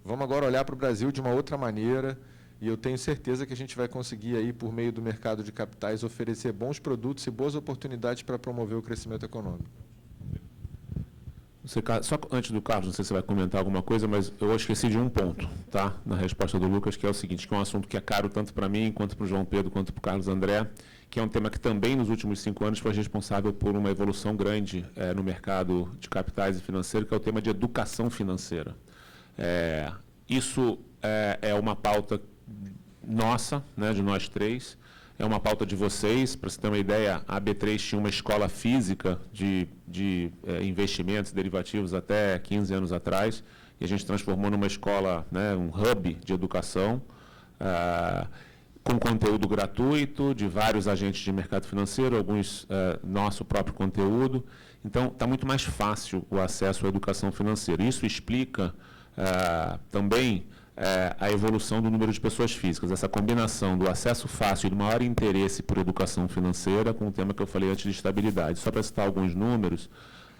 Vamos agora olhar para o Brasil de uma outra maneira, e eu tenho certeza que a gente vai conseguir, aí, por meio do mercado de capitais, oferecer bons produtos e boas oportunidades para promover o crescimento econômico. Só antes do Carlos, não sei se você vai comentar alguma coisa, mas eu esqueci de um ponto, tá? Na resposta do Lucas, que é o seguinte, que é um assunto que é caro tanto para mim, quanto para o João Pedro, quanto para o Carlos André, que é um tema que também nos últimos 5 anos foi responsável por uma evolução grande no mercado de capitais e financeiro, que é o tema de educação financeira. Isso é uma pauta nossa, né, de nós três, é uma pauta de vocês. Para você ter uma ideia, a B3 tinha uma escola física de investimentos derivativos até 15 anos atrás, e a gente transformou numa escola, né, um hub de educação, com conteúdo gratuito, de vários agentes de mercado financeiro, alguns nosso próprio conteúdo. Então, está muito mais fácil o acesso à educação financeira. Isso explica também a evolução do número de pessoas físicas, essa combinação do acesso fácil e do maior interesse por educação financeira com o tema que eu falei antes de estabilidade. Só para citar alguns números,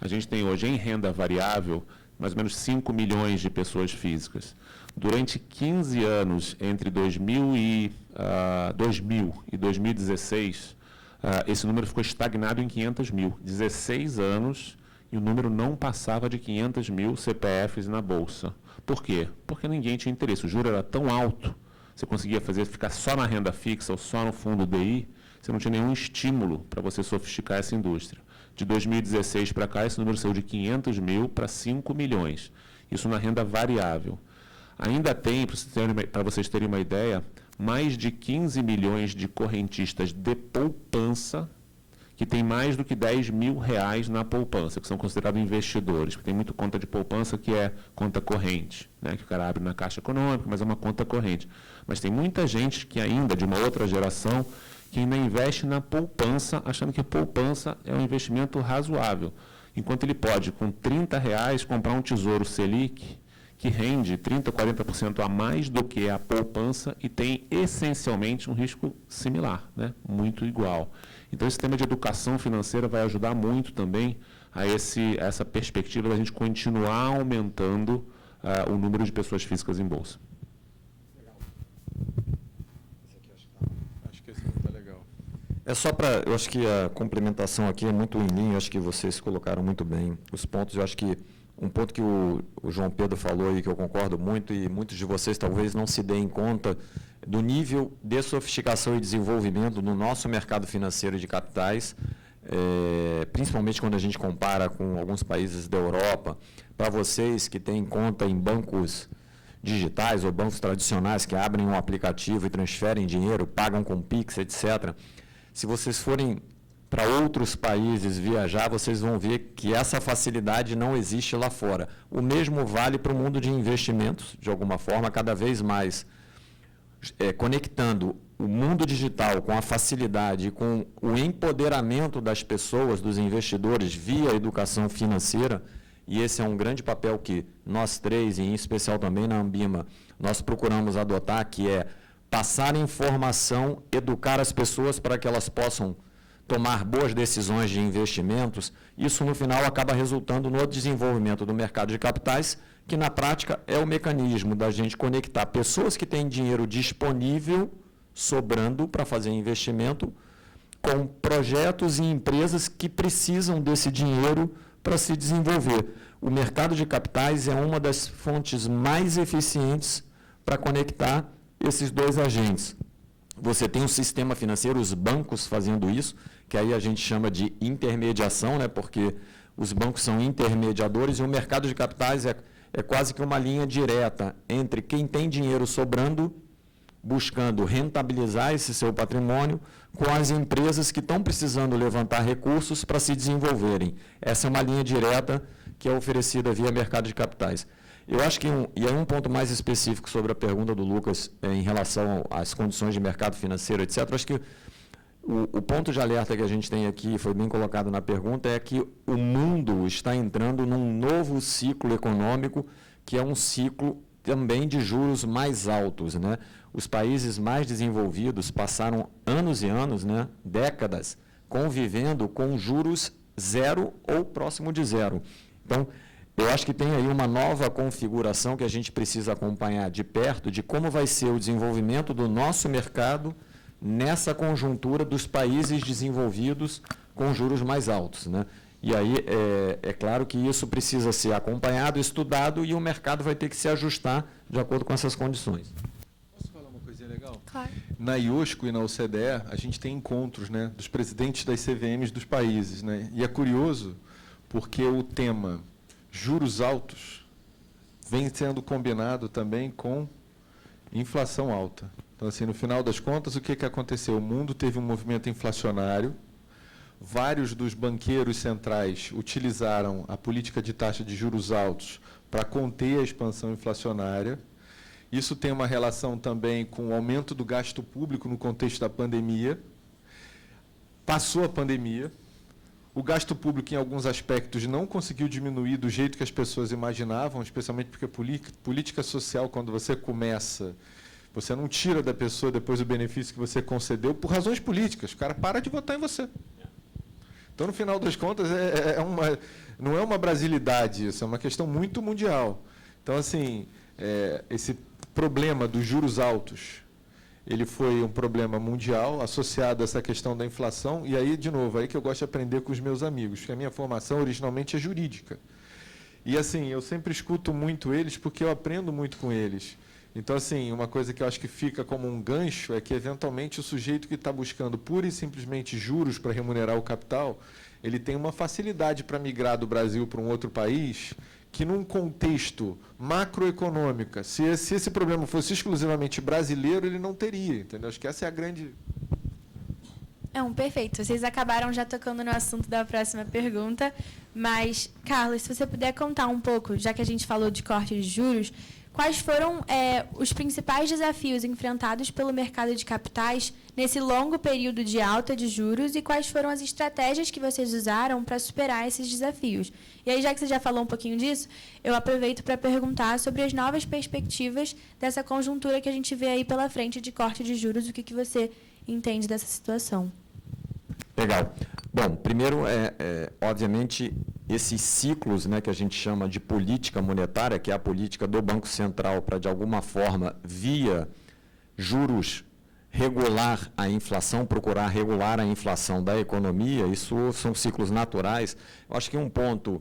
a gente tem hoje em renda variável mais ou menos 5 milhões de pessoas físicas. Durante 15 anos, entre 2000 e 2016, esse número ficou estagnado em 500 mil. 16 anos e o número não passava de 500 mil CPFs na Bolsa. Por quê? Porque ninguém tinha interesse. O juro era tão alto, você conseguia ficar só na renda fixa ou só no fundo DI, você não tinha nenhum estímulo para você sofisticar essa indústria. De 2016 para cá, esse número saiu de 500 mil para 5 milhões. Isso na renda variável. Ainda tem, para vocês terem uma ideia, mais de 15 milhões de correntistas de poupança que tem mais do que 10 mil reais na poupança, que são considerados investidores. Tem muito conta de poupança que é conta corrente, né, que o cara abre na Caixa Econômica, mas é uma conta corrente. Mas tem muita gente que ainda, de uma outra geração, que ainda investe na poupança, achando que a poupança é um investimento razoável. Enquanto ele pode, com 30 reais, comprar um Tesouro Selic, que rende 30%, 40% a mais do que a poupança e tem, essencialmente, um risco similar, né, muito igual. Então, esse tema de educação financeira vai ajudar muito também a essa perspectiva da gente continuar aumentando o número de pessoas físicas em bolsa. Legal. Acho que esse está legal. Só para, eu acho que a complementação aqui é muito em linha, acho que vocês colocaram muito bem os pontos. Eu acho que um ponto que o João Pedro falou e que eu concordo muito, e muitos de vocês talvez não se deem conta do nível de sofisticação e desenvolvimento no nosso mercado financeiro de capitais, principalmente quando a gente compara com alguns países da Europa. Para vocês que têm conta em bancos digitais ou bancos tradicionais que abrem um aplicativo e transferem dinheiro, pagam com Pix, etc., se vocês forem para outros países viajar, vocês vão ver que essa facilidade não existe lá fora. O mesmo vale para o mundo de investimentos, de alguma forma, cada vez mais conectando o mundo digital com a facilidade e com o empoderamento das pessoas, dos investidores, via educação financeira, e esse é um grande papel que nós três, e em especial também na Ambima, nós procuramos adotar, que é passar informação, educar as pessoas para que elas possam tomar boas decisões de investimentos. Isso, no final, acaba resultando no desenvolvimento do mercado de capitais, que, na prática, é o mecanismo da gente conectar pessoas que têm dinheiro disponível, sobrando para fazer investimento, com projetos e empresas que precisam desse dinheiro para se desenvolver. O mercado de capitais é uma das fontes mais eficientes para conectar esses dois agentes. Você tem um sistema financeiro, os bancos fazendo isso, que aí a gente chama de intermediação, né, porque os bancos são intermediadores, e o mercado de capitais é quase que uma linha direta entre quem tem dinheiro sobrando, buscando rentabilizar esse seu patrimônio, com as empresas que estão precisando levantar recursos para se desenvolverem. Essa é uma linha direta que é oferecida via mercado de capitais. Eu acho que, e aí um ponto mais específico sobre a pergunta do Lucas em relação às condições de mercado financeiro, etc., acho que o ponto de alerta que a gente tem aqui, foi bem colocado na pergunta, é que o mundo está entrando num novo ciclo econômico, que é um ciclo também de juros mais altos, né? Os países mais desenvolvidos passaram anos e anos, né, décadas, convivendo com juros zero ou próximo de zero. Então, eu acho que tem aí uma nova configuração que a gente precisa acompanhar de perto, de como vai ser o desenvolvimento do nosso mercado nessa conjuntura dos países desenvolvidos com juros mais altos, né? E aí, é claro que isso precisa ser acompanhado, estudado, e o mercado vai ter que se ajustar de acordo com essas condições. Posso falar uma coisinha legal? Claro. Na IOSCO e na OCDE, a gente tem encontros, né, dos presidentes das CVMs dos países, né? E é curioso porque o tema juros altos vem sendo combinado também com inflação alta. Então, assim, no final das contas, o que aconteceu? O mundo teve um movimento inflacionário, vários dos banqueiros centrais utilizaram a política de taxa de juros altos para conter a expansão inflacionária. Isso tem uma relação também com o aumento do gasto público no contexto da pandemia. Passou a pandemia, o gasto público, em alguns aspectos, não conseguiu diminuir do jeito que as pessoas imaginavam, especialmente porque política social, quando você começa, você não tira da pessoa depois o benefício que você concedeu por razões políticas. O cara para de votar em você. Então, no final das contas, não é uma brasilidade isso, é uma questão muito mundial. Então, assim, esse problema dos juros altos, ele foi um problema mundial associado a essa questão da inflação. E aí, de novo, aí que eu gosto de aprender com os meus amigos, porque a minha formação originalmente é jurídica. E, assim, eu sempre escuto muito eles porque eu aprendo muito com eles. Então, assim, uma coisa que eu acho que fica como um gancho é que, eventualmente, o sujeito que está buscando pura e simplesmente juros para remunerar o capital, ele tem uma facilidade para migrar do Brasil para um outro país que, num contexto macroeconômico, se esse problema fosse exclusivamente brasileiro, ele não teria, entendeu? Acho que essa é a grande... Perfeito. Vocês acabaram já tocando no assunto da próxima pergunta, mas, Carlos, se você puder contar um pouco, já que a gente falou de corte de juros, quais foram os principais desafios enfrentados pelo mercado de capitais nesse longo período de alta de juros, e quais foram as estratégias que vocês usaram para superar esses desafios? E aí, já que você já falou um pouquinho disso, eu aproveito para perguntar sobre as novas perspectivas dessa conjuntura que a gente vê aí pela frente de corte de juros. O que você entende dessa situação? Legal. Bom, primeiro, obviamente, esses ciclos, né, que a gente chama de política monetária, que é a política do Banco Central para, de alguma forma, via juros, regular a inflação, procurar regular a inflação da economia, isso são ciclos naturais. Eu acho que um ponto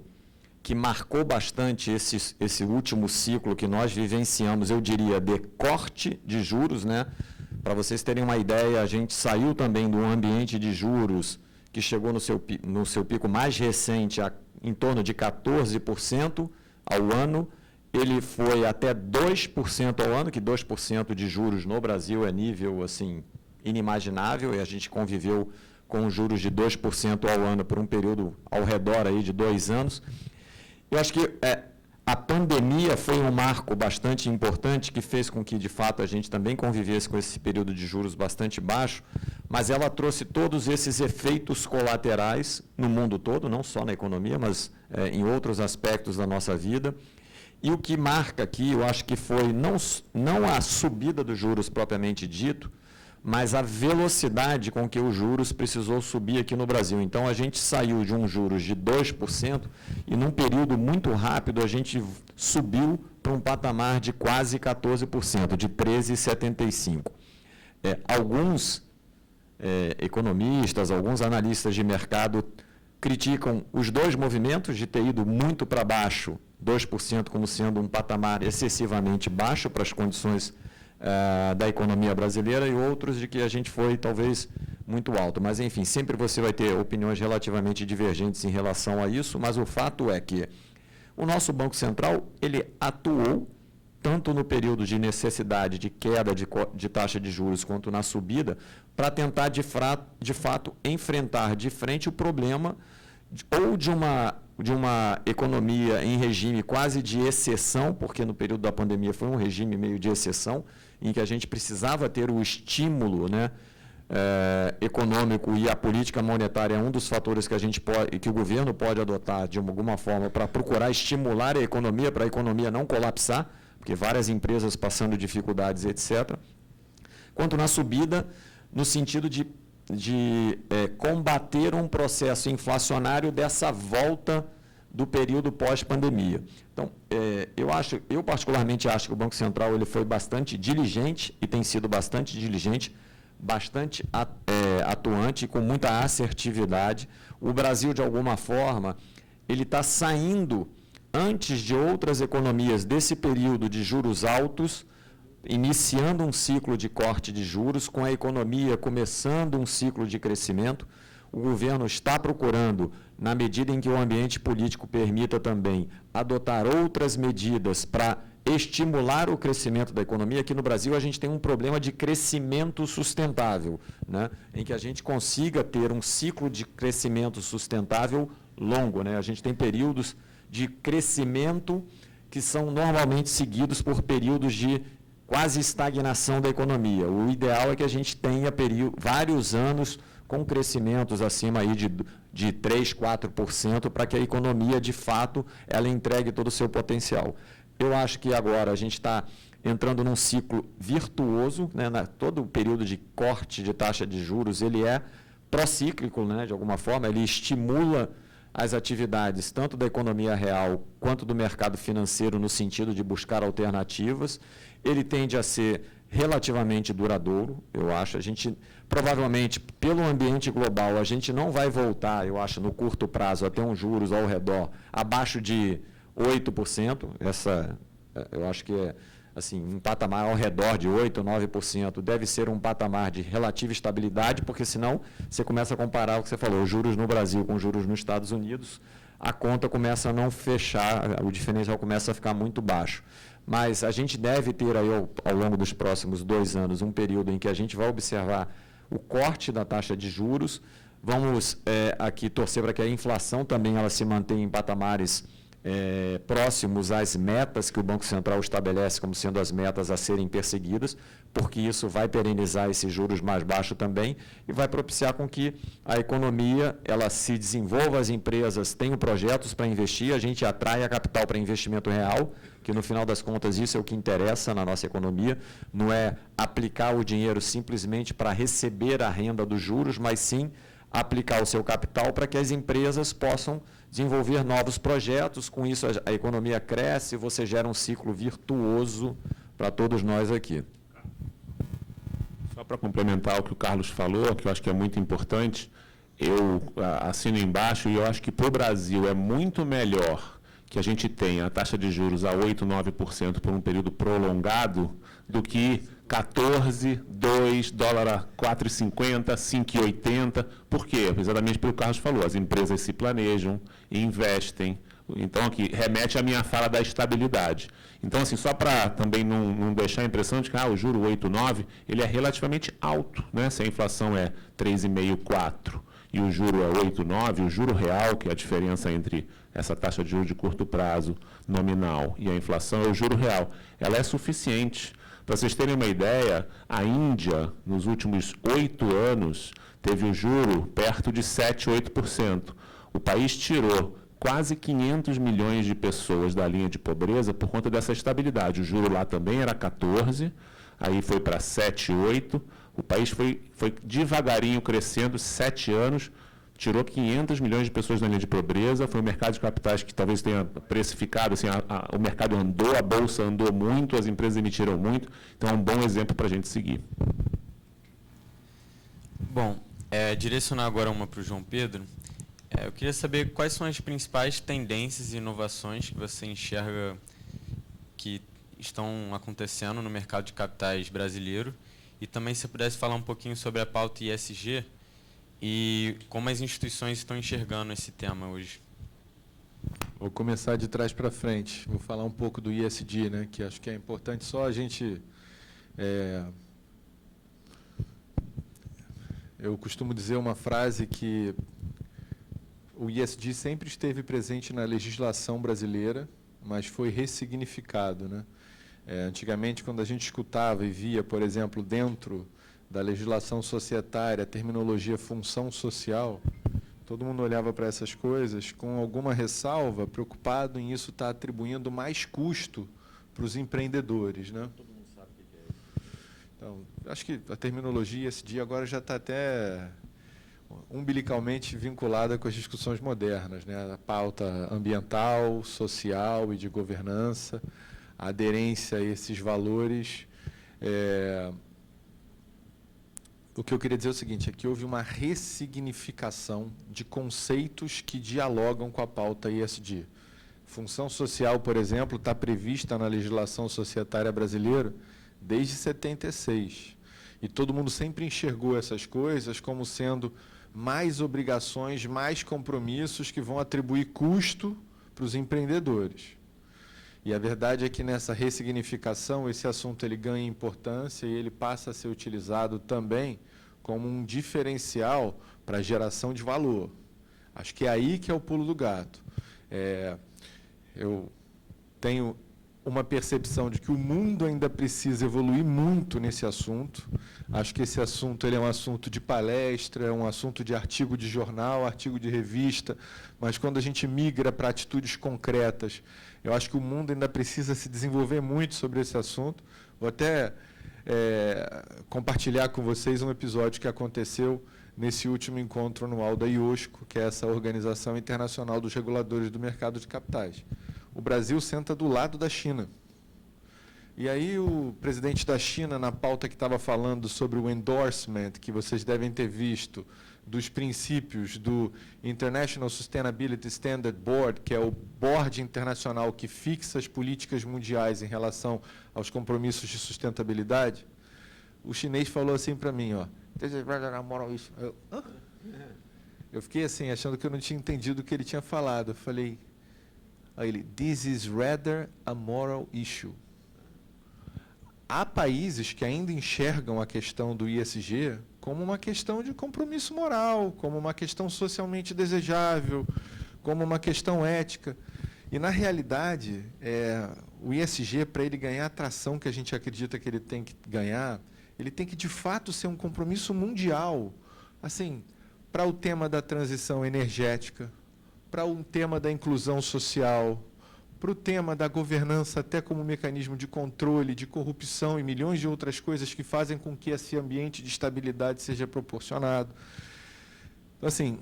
que marcou bastante esse último ciclo que nós vivenciamos, eu diria, de corte de juros, né? Para vocês terem uma ideia, a gente saiu também do ambiente de juros que chegou no seu pico mais recente, em torno de 14% ao ano. Ele foi até 2% ao ano, que 2% de juros no Brasil é nível assim, inimaginável, e a gente conviveu com juros de 2% ao ano por um período ao redor aí de 2 anos. Eu acho que a pandemia foi um marco bastante importante que fez com que, de fato, a gente também convivesse com esse período de juros bastante baixo, mas ela trouxe todos esses efeitos colaterais no mundo todo, não só na economia, mas em outros aspectos da nossa vida. E o que marca aqui, eu acho que foi não a subida dos juros propriamente dito, mas a velocidade com que os juros precisou subir aqui no Brasil. Então, a gente saiu de um juros de 2% e, num período muito rápido, a gente subiu para um patamar de quase 14%, de 13,75%. Alguns economistas, alguns analistas de mercado criticam os dois movimentos de ter ido muito para baixo, 2% como sendo um patamar excessivamente baixo para as condições da economia brasileira, e outros de que a gente foi, talvez, muito alto. Mas, enfim, sempre você vai ter opiniões relativamente divergentes em relação a isso, mas o fato é que o nosso Banco Central, ele atuou tanto no período de necessidade de queda de taxa de juros quanto na subida, para tentar, de fato, enfrentar de frente o problema ou de uma economia em regime quase de exceção, porque no período da pandemia foi um regime meio de exceção, em que a gente precisava ter o estímulo, né, econômico, e a política monetária é um dos fatores que o governo pode adotar de alguma forma para procurar estimular a economia, para a economia não colapsar, porque várias empresas passando dificuldades, etc. Quanto na subida, no sentido de combater um processo inflacionário dessa volta do período pós-pandemia. Então, eu particularmente acho que o Banco Central ele foi bastante diligente e tem sido bastante diligente, bastante atuante, com muita assertividade. O Brasil, de alguma forma, ele está saindo, antes de outras economias, desse período de juros altos, iniciando um ciclo de corte de juros, com a economia começando um ciclo de crescimento. O governo está procurando, na medida em que o ambiente político permita também, adotar outras medidas para estimular o crescimento da economia. Aqui no Brasil, a gente tem um problema de crescimento sustentável, né, em que a gente consiga ter um ciclo de crescimento sustentável longo, né? A gente tem períodos de crescimento que são normalmente seguidos por períodos de quase estagnação da economia. O ideal é que a gente tenha vários anos com crescimentos acima aí de 3%, 4%, para que a economia, de fato, ela entregue todo o seu potencial. Eu acho que agora a gente está entrando num ciclo virtuoso, né, todo o período de corte de taxa de juros, ele é procíclico, né, de alguma forma, ele estimula as atividades tanto da economia real quanto do mercado financeiro no sentido de buscar alternativas. Ele tende a ser relativamente duradouro, eu acho. A gente, provavelmente, pelo ambiente global, a gente não vai voltar, eu acho, no curto prazo, a ter um juros ao redor abaixo de 8%. Eu acho que é assim, um patamar ao redor de 8%, 9%. Deve ser um patamar de relativa estabilidade, porque senão você começa a comparar o que você falou, os juros no Brasil com os juros nos Estados Unidos, a conta começa a não fechar, o diferencial começa a ficar muito baixo. Mas a gente deve ter aí, ao longo dos próximos 2 anos, um período em que a gente vai observar o corte da taxa de juros. Vamos aqui torcer para que a inflação também ela se mantenha em patamares próximos às metas que o Banco Central estabelece como sendo as metas a serem perseguidas, porque isso vai perenizar esses juros mais baixos também e vai propiciar com que a economia ela se desenvolva, as empresas tenham projetos para investir, a gente atrai a capital para investimento real, que no final das contas isso é o que interessa na nossa economia, não é aplicar o dinheiro simplesmente para receber a renda dos juros, mas sim aplicar o seu capital para que as empresas possam desenvolver novos projetos. Com isso a economia cresce, você gera um ciclo virtuoso para todos nós aqui. Só para complementar o que o Carlos falou, que eu acho que é muito importante, eu assino embaixo e eu acho que para o Brasil é muito melhor que a gente tenha a taxa de juros a 8%, 9% por um período prolongado do que 14, 2, dólar a 4,50, 5,80. Por quê? Exatamente pelo que o Carlos falou, as empresas se planejam, investem. Então, aqui, remete à minha fala da estabilidade. Então, assim, só para também não deixar a impressão de que o juro 8,9 ele é relativamente alto, né? Se a inflação é 3,5, 4 e o juro é 8,9, o juro real, que é a diferença entre essa taxa de juros de curto prazo nominal e a inflação, é o juro real. Ela é suficiente. Para vocês terem uma ideia, a Índia, nos últimos 8 anos, teve o juro perto de 7, 8%. O país tirou quase 500 milhões de pessoas da linha de pobreza por conta dessa estabilidade. O juro lá também era 14, aí foi para 7, 8. O país foi devagarinho crescendo, 7 anos, tirou 500 milhões de pessoas da linha de pobreza. Foi um mercado de capitais que talvez tenha precificado, assim, o mercado andou, a bolsa andou muito, as empresas emitiram muito. Então, é um bom exemplo para a gente seguir. Bom, direcionar agora uma para o João Pedro. Eu queria saber quais são as principais tendências e inovações que você enxerga que estão acontecendo no mercado de capitais brasileiro, e também se pudesse falar um pouquinho sobre a pauta ESG e como as instituições estão enxergando esse tema hoje. Vou começar de trás para frente. Vou falar um pouco do ESG, né, que acho que é importante só a gente... Eu costumo dizer uma frase que o ESG sempre esteve presente na legislação brasileira, mas foi ressignificado, né? Antigamente, quando a gente escutava e via, por exemplo, dentro da legislação societária, a terminologia função social, todo mundo olhava para essas coisas com alguma ressalva, preocupado em isso estar atribuindo mais custo para os empreendedores, né? Todo mundo sabe o que é isso. Então, acho que a terminologia ESG agora já está até umbilicalmente vinculada com as discussões modernas, né? A pauta ambiental, social e de governança, a aderência a esses valores. O que eu queria dizer é o seguinte, é que houve uma ressignificação de conceitos que dialogam com a pauta ESG. Função social, por exemplo, está prevista na legislação societária brasileira desde 76. E todo mundo sempre enxergou essas coisas como sendo mais obrigações, mais compromissos que vão atribuir custo para os empreendedores. E a verdade é que nessa ressignificação, esse assunto ele ganha importância e ele passa a ser utilizado também como um diferencial para a geração de valor. Acho que é aí que é o pulo do gato. Eu tenho uma percepção de que o mundo ainda precisa evoluir muito nesse assunto. Acho que esse assunto ele é um assunto de palestra, é um assunto de artigo de jornal, artigo de revista, mas quando a gente migra para atitudes concretas, eu acho que o mundo ainda precisa se desenvolver muito sobre esse assunto. Vou até compartilhar com vocês um episódio que aconteceu nesse último encontro anual da IOSCO, que é essa Organização Internacional dos Reguladores do Mercado de Capitais. O Brasil senta do lado da China. E aí o presidente da China, na pauta que estava falando sobre o endorsement, que vocês devem ter visto, dos princípios do International Sustainability Standard Board, que é o board internacional que fixa as políticas mundiais em relação aos compromissos de sustentabilidade, o chinês falou assim para mim, eu fiquei assim, achando que eu não tinha entendido o que ele tinha falado. Eu falei, this is rather a moral issue. Há países que ainda enxergam a questão do ESG como uma questão de compromisso moral, como uma questão socialmente desejável, como uma questão ética. E, na realidade, o ESG, para ele ganhar a atração que a gente acredita que ele tem que ganhar, ele tem que, de fato, ser um compromisso mundial, assim, para o tema da transição energética, para o tema da inclusão social, para o tema da governança até como mecanismo de controle, de corrupção e milhões de outras coisas que fazem com que esse ambiente de estabilidade seja proporcionado. Então, assim,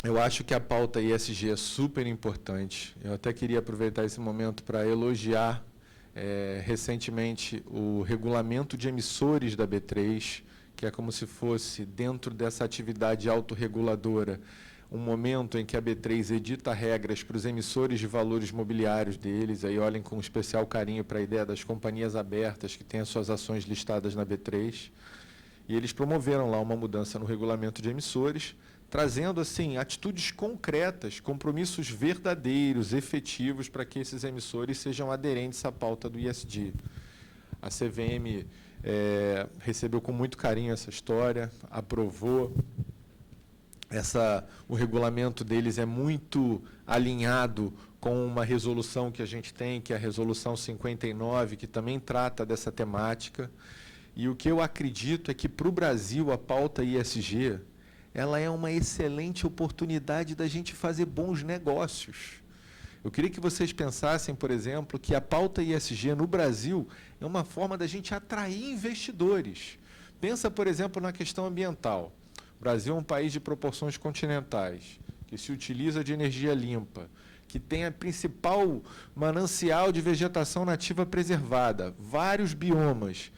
eu acho que a pauta ESG é super importante. Eu até queria aproveitar esse momento para elogiar recentemente o regulamento de emissores da B3, que é como se fosse, dentro dessa atividade autorreguladora, um momento em que a B3 edita regras para os emissores de valores mobiliários deles, aí olhem com especial carinho para a ideia das companhias abertas que têm as suas ações listadas na B3, e eles promoveram lá uma mudança no regulamento de emissores, trazendo assim atitudes concretas, compromissos verdadeiros, efetivos, para que esses emissores sejam aderentes à pauta do ESG. A CVM recebeu com muito carinho essa história, aprovou. O regulamento deles é muito alinhado com uma resolução que a gente tem, que é a Resolução 59, que também trata dessa temática. E o que eu acredito é que, para o Brasil, a pauta ESG ela é uma excelente oportunidade da gente fazer bons negócios. Eu queria que vocês pensassem, por exemplo, que a pauta ESG no Brasil é uma forma da gente atrair investidores. Pensa, por exemplo, na questão ambiental. O Brasil é um país de proporções continentais, que se utiliza de energia limpa, que tem a principal manancial de vegetação nativa preservada, vários biomas.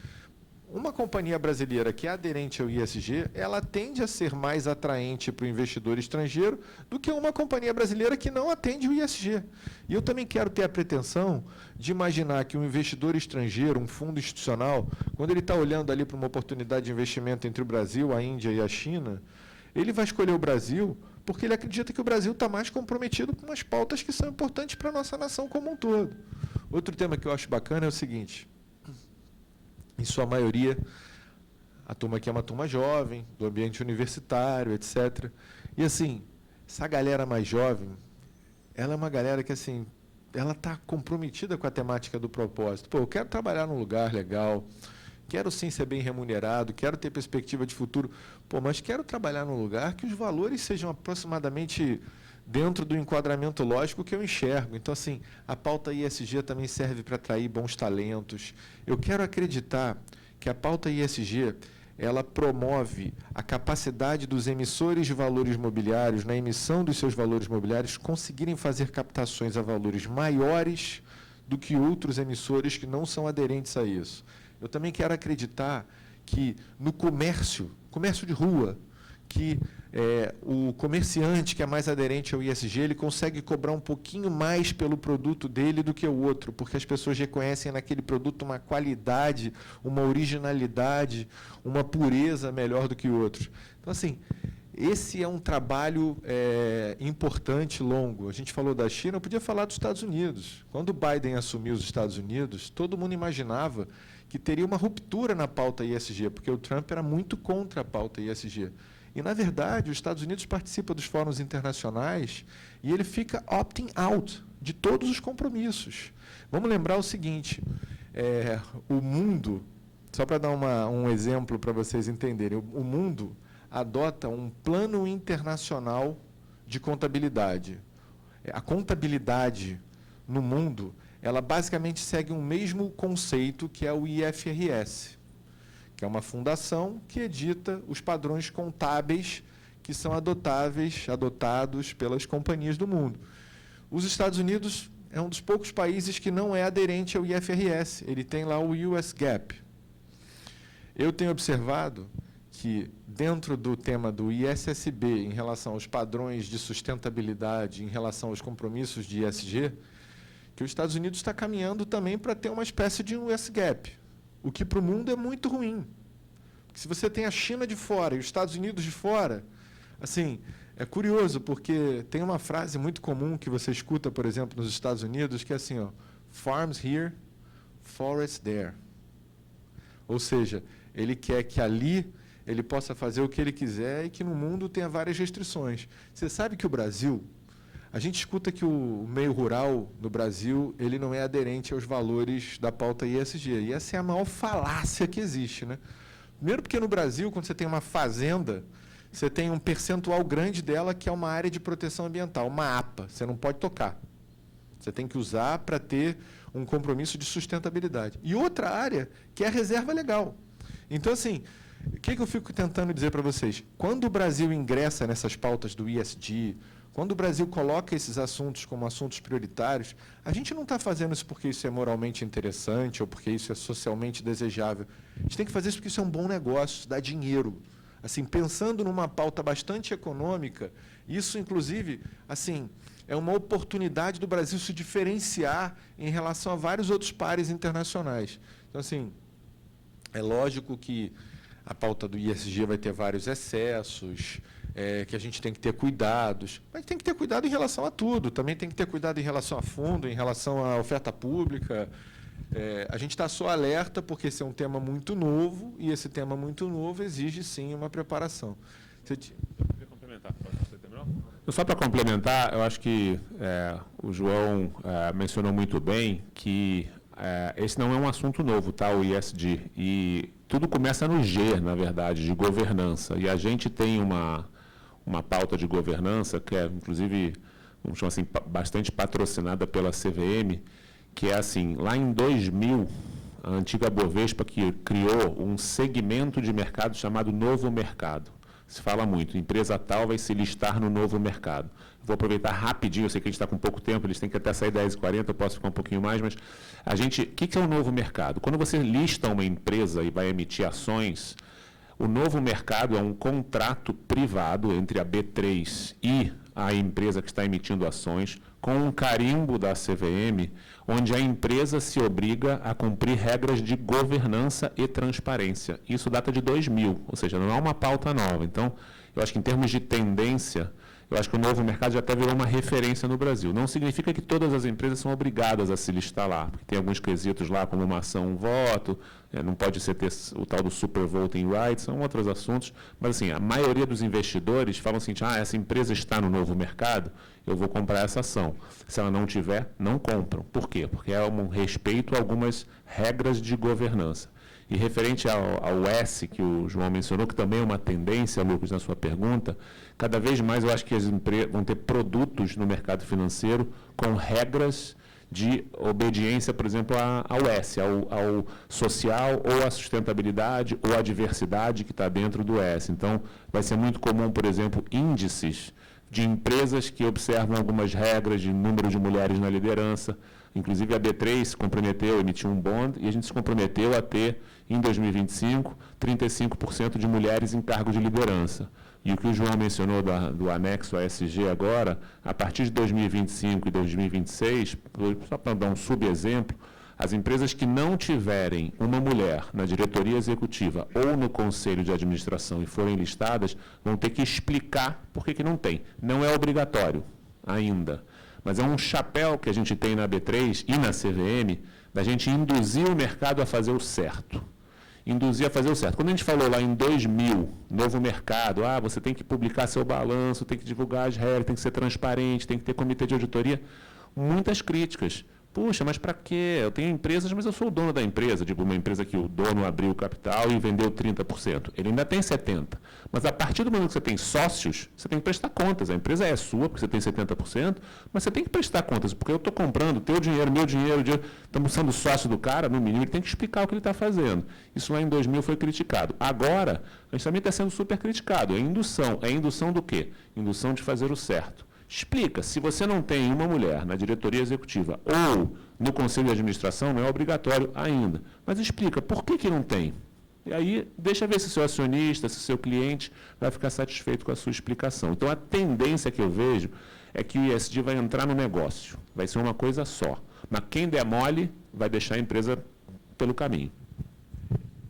Uma companhia brasileira que é aderente ao ESG, ela tende a ser mais atraente para o investidor estrangeiro do que uma companhia brasileira que não atende o ESG. E eu também quero ter a pretensão de imaginar que um investidor estrangeiro, um fundo institucional, quando ele está olhando ali para uma oportunidade de investimento entre o Brasil, a Índia e a China, ele vai escolher o Brasil porque ele acredita que o Brasil está mais comprometido com as pautas que são importantes para a nossa nação como um todo. Outro tema que eu acho bacana é o seguinte: em sua maioria, a turma aqui é uma turma jovem, do ambiente universitário, etc. E, assim, essa galera mais jovem, ela é uma galera que, assim, ela está comprometida com a temática do propósito. Pô, eu quero trabalhar num lugar legal, quero, sim, ser bem remunerado, quero ter perspectiva de futuro, pô, mas quero trabalhar num lugar que os valores sejam aproximadamente dentro do enquadramento lógico que eu enxergo. Então, assim, a pauta ESG também serve para atrair bons talentos. Eu quero acreditar que a pauta ESG ela promove a capacidade dos emissores de valores mobiliários, na emissão dos seus valores mobiliários, conseguirem fazer captações a valores maiores do que outros emissores que não são aderentes a isso. Eu também quero acreditar que no comércio de rua, que o comerciante que é mais aderente ao ESG, ele consegue cobrar um pouquinho mais pelo produto dele do que o outro, porque as pessoas reconhecem naquele produto uma qualidade, uma originalidade, uma pureza melhor do que outros. Então, assim, esse é um trabalho importante, longo. A gente falou da China, eu podia falar dos Estados Unidos. Quando o Biden assumiu os Estados Unidos, todo mundo imaginava que teria uma ruptura na pauta ESG, porque o Trump era muito contra a pauta ESG. E, na verdade, os Estados Unidos participa dos fóruns internacionais e ele fica opting out de todos os compromissos. Vamos lembrar o seguinte, o mundo, só para dar um exemplo para vocês entenderem, o mundo adota um plano internacional de contabilidade. A contabilidade no mundo, ela basicamente segue um mesmo conceito que é o IFRS, que é uma fundação que edita os padrões contábeis que são adotados pelas companhias do mundo. Os Estados Unidos é um dos poucos países que não é aderente ao IFRS. Ele tem lá o US GAAP. Eu tenho observado que, dentro do tema do ISSB, em relação aos padrões de sustentabilidade, em relação aos compromissos de ESG, que os Estados Unidos está caminhando também para ter uma espécie de um US GAAP, o que para o mundo é muito ruim. Porque se você tem a China de fora e os Estados Unidos de fora, assim, é curioso, porque tem uma frase muito comum que você escuta, por exemplo, nos Estados Unidos, que é assim, ó, farms here, forests there. Ou seja, ele quer que ali ele possa fazer o que ele quiser e que no mundo tenha várias restrições. Você sabe que o Brasil, a gente escuta que o meio rural no Brasil ele não é aderente aos valores da pauta ESG. E essa é a maior falácia que existe, né? Primeiro porque no Brasil, quando você tem uma fazenda, você tem um percentual grande dela que é uma área de proteção ambiental, uma APA. Você não pode tocar. Você tem que usar para ter um compromisso de sustentabilidade. E outra área que é a reserva legal. Então, assim, o que eu fico tentando dizer para vocês? Quando o Brasil ingressa nessas pautas do ESG, quando o Brasil coloca esses assuntos como assuntos prioritários, a gente não está fazendo isso porque isso é moralmente interessante ou porque isso é socialmente desejável. A gente tem que fazer isso porque isso é um bom negócio, isso dá dinheiro. Assim, pensando numa pauta bastante econômica, isso, inclusive, assim, é uma oportunidade do Brasil se diferenciar em relação a vários outros pares internacionais. Então, assim, é lógico que a pauta do ESG vai ter vários excessos, que a gente tem que ter cuidados, mas tem que ter cuidado em relação a tudo, também tem que ter cuidado em relação a fundo, em relação à oferta pública, A gente está só alerta porque esse é um tema muito novo e esse tema muito novo exige, sim, uma preparação. Só para complementar, eu acho que o João mencionou muito bem que esse não é um assunto novo, tá, o ESG. E tudo começa no G, na verdade, de governança. E a gente tem uma pauta de governança que é, inclusive, vamos chamar assim, bastante patrocinada pela CVM, que é assim, lá em 2000, a antiga Bovespa que criou um segmento de mercado chamado Novo Mercado. Se fala muito, empresa tal vai se listar no Novo Mercado. Vou aproveitar rapidinho, eu sei que a gente está com pouco tempo, eles têm que até sair 10h40, eu posso ficar um pouquinho mais, mas o que é o Novo Mercado? Quando você lista uma empresa e vai emitir ações, o Novo Mercado é um contrato privado entre a B3 e a empresa que está emitindo ações, com um carimbo da CVM, onde a empresa se obriga a cumprir regras de governança e transparência. Isso data de 2000, ou seja, não é uma pauta nova. Então, eu acho que em termos de tendência, eu acho que o Novo Mercado já até virou uma referência no Brasil. Não significa que todas as empresas são obrigadas a se listar lá, porque tem alguns quesitos lá, como uma ação, um voto, não pode ser ter o tal do super voting rights, são outros assuntos, mas assim, a maioria dos investidores falam assim, essa empresa está no Novo Mercado, eu vou comprar essa ação. Se ela não tiver, não compram. Por quê? Porque é um respeito a algumas regras de governança. E referente ao S, que o João mencionou, que também é uma tendência, Lucas, na sua pergunta, cada vez mais eu acho que as empresas vão ter produtos no mercado financeiro com regras de obediência, por exemplo, ao S, ao social, ou à sustentabilidade, ou à diversidade que está dentro do S. Então, vai ser muito comum, por exemplo, índices de empresas que observam algumas regras de número de mulheres na liderança. Inclusive, a B3 se comprometeu, emitiu um bond, e a gente se comprometeu a ter, em 2025, 35% de mulheres em cargo de liderança. E o que o João mencionou do anexo ASG agora, a partir de 2025 e 2026, só para dar um subexemplo, as empresas que não tiverem uma mulher na diretoria executiva ou no conselho de administração e forem listadas, vão ter que explicar por que não tem. Não é obrigatório ainda, mas é um chapéu que a gente tem na B3 e na CVM da gente induzir o mercado a fazer o certo. Induzir a fazer o certo. Quando a gente falou lá em 2000, novo mercado, você tem que publicar seu balanço, tem que divulgar as regras, tem que ser transparente, tem que ter comitê de auditoria, muitas críticas. Puxa, mas para quê? Eu tenho empresas, mas eu sou o dono da empresa. Tipo, uma empresa que o dono abriu o capital e vendeu 30%. Ele ainda tem 70%. Mas a partir do momento que você tem sócios, você tem que prestar contas. A empresa é sua, porque você tem 70%, mas você tem que prestar contas, porque eu estou comprando teu dinheiro, meu dinheiro, estamos sendo sócio do cara, no mínimo, ele tem que explicar o que ele está fazendo. Isso lá em 2000 foi criticado. Agora, a gente também está sendo super criticado. É indução. É indução do quê? Indução de fazer o certo. Explica, se você não tem uma mulher na diretoria executiva ou no conselho de administração, não é obrigatório ainda. Mas explica, por que não tem? E aí, deixa ver se o seu acionista, se o seu cliente vai ficar satisfeito com a sua explicação. Então, a tendência que eu vejo é que o ESG vai entrar no negócio. Vai ser uma coisa só. Mas quem der mole vai deixar a empresa pelo caminho.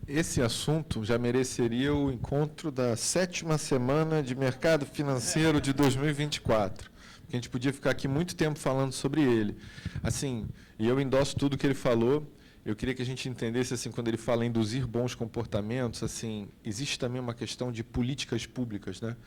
Esse assunto já mereceria o encontro da 7ª Semana de Mercado Financeiro de 2024. Porque a gente podia ficar aqui muito tempo falando sobre ele. Assim, e eu endosso tudo que ele falou. Eu queria que a gente entendesse, assim, quando ele fala em induzir bons comportamentos, assim, existe também uma questão de políticas públicas, né?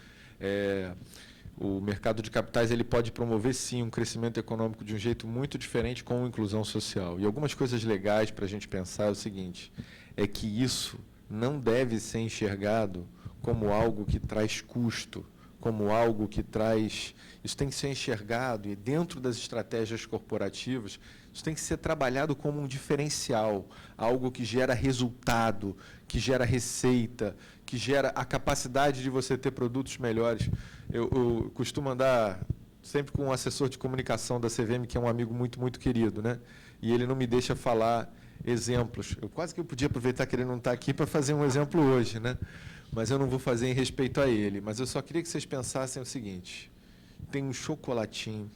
O mercado de capitais ele pode promover, sim, um crescimento econômico de um jeito muito diferente com a inclusão social. E algumas coisas legais para a gente pensar é o seguinte, é que isso não deve ser enxergado como algo que traz custo, como algo que traz... Isso tem que ser enxergado, e dentro das estratégias corporativas, isso tem que ser trabalhado como um diferencial, algo que gera resultado, que gera receita, que gera a capacidade de você ter produtos melhores. Eu costumo andar sempre com um assessor de comunicação da CVM, que é um amigo muito, muito querido, né? E ele não me deixa falar exemplos. Eu quase que eu podia aproveitar que ele não está aqui para fazer um exemplo hoje, né? Mas eu não vou fazer em respeito a ele. Mas eu só queria que vocês pensassem o seguinte, tem um chocolatinho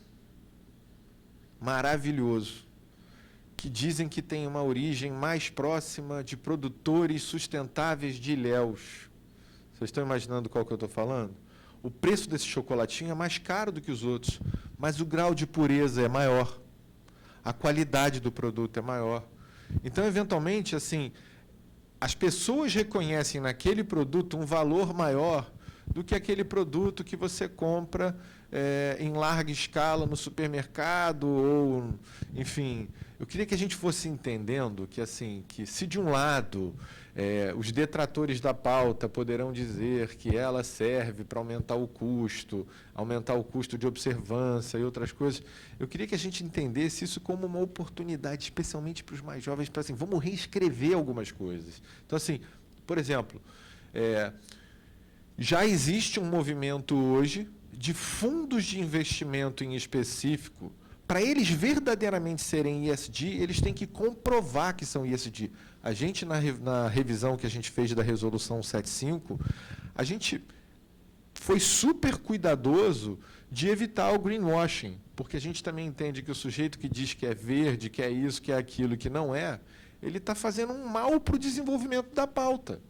maravilhoso, que dizem que tem uma origem mais próxima de produtores sustentáveis de Ilhéus. Vocês estão imaginando qual que eu estou falando? O preço desse chocolatinho é mais caro do que os outros, mas o grau de pureza é maior, a qualidade do produto é maior. Então, eventualmente, assim, as pessoas reconhecem naquele produto um valor maior do que aquele produto que você compra em larga escala no supermercado ou, enfim. Eu queria que a gente fosse entendendo que, assim, que se de um lado os detratores da pauta poderão dizer que ela serve para aumentar o custo de observância e outras coisas, eu queria que a gente entendesse isso como uma oportunidade, especialmente para os mais jovens, para assim, vamos reescrever algumas coisas. Então, assim, por exemplo, já existe um movimento hoje de fundos de investimento em específico. Para eles verdadeiramente serem ESG, eles têm que comprovar que são ESG. A gente, na revisão que a gente fez da Resolução 75, a gente foi super cuidadoso de evitar o greenwashing, porque a gente também entende que o sujeito que diz que é verde, que é isso, que é aquilo, que não é, ele está fazendo um mal para o desenvolvimento da pauta.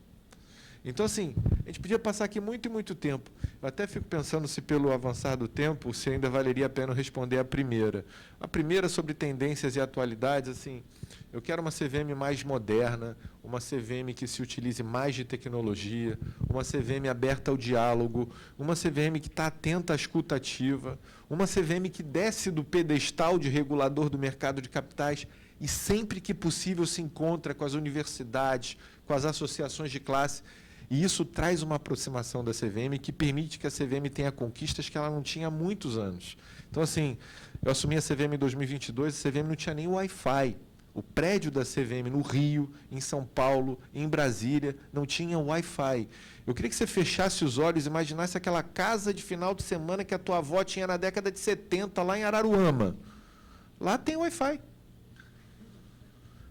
Então, assim, a gente podia passar aqui muito e muito tempo. Eu até fico pensando se, pelo avançar do tempo, se ainda valeria a pena responder a primeira. A primeira sobre tendências e atualidades, assim, eu quero uma CVM mais moderna, uma CVM que se utilize mais de tecnologia, uma CVM aberta ao diálogo, uma CVM que está atenta à escuta ativa, uma CVM que desce do pedestal de regulador do mercado de capitais e, sempre que possível, se encontra com as universidades, com as associações de classe. E isso traz uma aproximação da CVM que permite que a CVM tenha conquistas que ela não tinha há muitos anos. Então, assim, eu assumi a CVM em 2022, a CVM não tinha nem Wi-Fi. O prédio da CVM no Rio, em São Paulo, em Brasília, não tinha Wi-Fi. Eu queria que você fechasse os olhos e imaginasse aquela casa de final de semana que a tua avó tinha na década de 70, lá em Araruama. Lá tem Wi-Fi.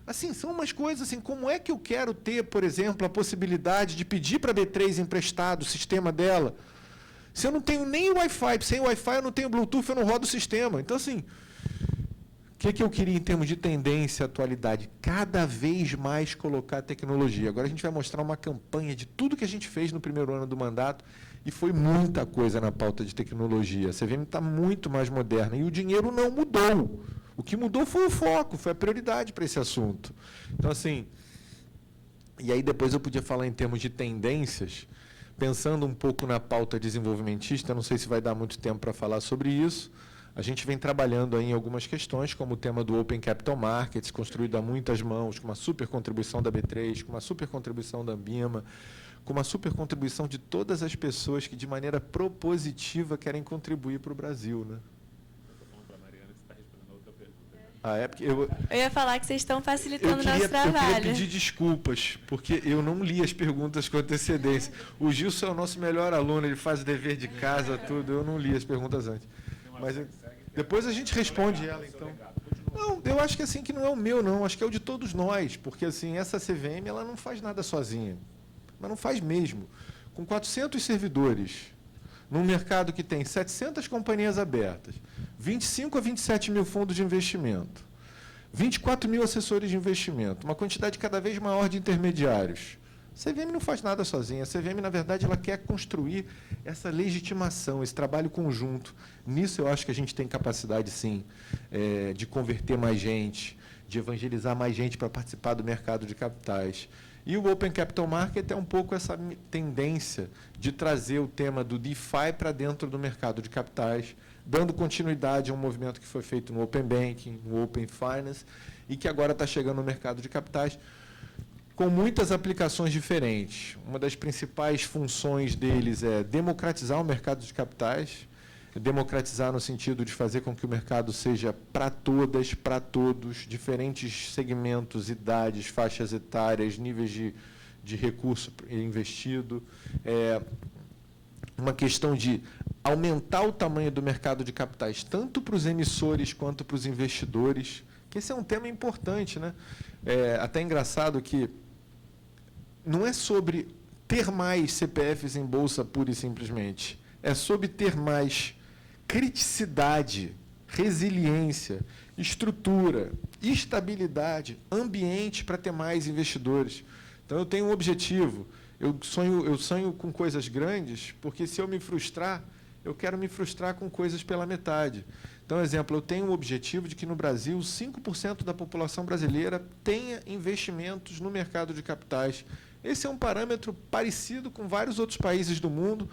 Assim, são umas coisas assim, como é que eu quero ter, por exemplo, a possibilidade de pedir para a B3 emprestado o sistema dela, se eu não tenho nem Wi-Fi, sem Wi-Fi eu não tenho Bluetooth, eu não rodo o sistema. Então, assim, o que eu queria em termos de tendência, atualidade? Cada vez mais colocar tecnologia. Agora a gente vai mostrar uma campanha de tudo que a gente fez no primeiro ano do mandato, e foi muita coisa na pauta de tecnologia. A CVM está muito mais moderna, e o dinheiro não mudou. O que mudou foi o foco, foi a prioridade para esse assunto. Então, assim, e aí depois eu podia falar em termos de tendências, pensando um pouco na pauta desenvolvimentista, não sei se vai dar muito tempo para falar sobre isso. A gente vem trabalhando aí em algumas questões, como o tema do Open Capital Markets, construído a muitas mãos, com uma super contribuição da B3, com uma super contribuição da Ambima, com uma super contribuição de todas as pessoas que, de maneira propositiva, querem contribuir para o Brasil, né? Porque eu ia falar que vocês estão facilitando o nosso trabalho. Eu queria pedir desculpas, porque eu não li as perguntas com antecedência. O Gilson é o nosso melhor aluno, ele faz o dever de casa, tudo. Eu não li as perguntas antes. Mas depois a gente responde ela, então. Não, eu acho que assim que não é o meu, não. Acho que é o de todos nós, porque assim essa CVM ela não faz nada sozinha. Mas não faz mesmo. Com 400 servidores, num mercado que tem 700 companhias abertas, 25 a 27 mil fundos de investimento, 24 mil assessores de investimento, uma quantidade cada vez maior de intermediários. A CVM não faz nada sozinha. A CVM, na verdade, ela quer construir essa legitimação, esse trabalho conjunto. Nisso eu acho que a gente tem capacidade, sim, de converter mais gente, de evangelizar mais gente para participar do mercado de capitais. E o Open Capital Market é um pouco essa tendência de trazer o tema do DeFi para dentro do mercado de capitais, dando continuidade a um movimento que foi feito no Open Banking, no Open Finance, e que agora está chegando no mercado de capitais, com muitas aplicações diferentes. Uma das principais funções deles é democratizar o mercado de capitais, democratizar no sentido de fazer com que o mercado seja para todas, para todos, diferentes segmentos, idades, faixas etárias, níveis de recurso investido. Uma questão de aumentar o tamanho do mercado de capitais, tanto para os emissores quanto para os investidores, que esse é um tema importante, né? Até engraçado que não é sobre ter mais CPFs em bolsa pura e simplesmente, é sobre ter mais criticidade, resiliência, estrutura, estabilidade, ambiente para ter mais investidores. Então, eu tenho um objetivo. Eu sonho com coisas grandes, porque se eu me frustrar, eu quero me frustrar com coisas pela metade. Então, exemplo, eu tenho o objetivo de que no Brasil 5% da população brasileira tenha investimentos no mercado de capitais. Esse é um parâmetro parecido com vários outros países do mundo.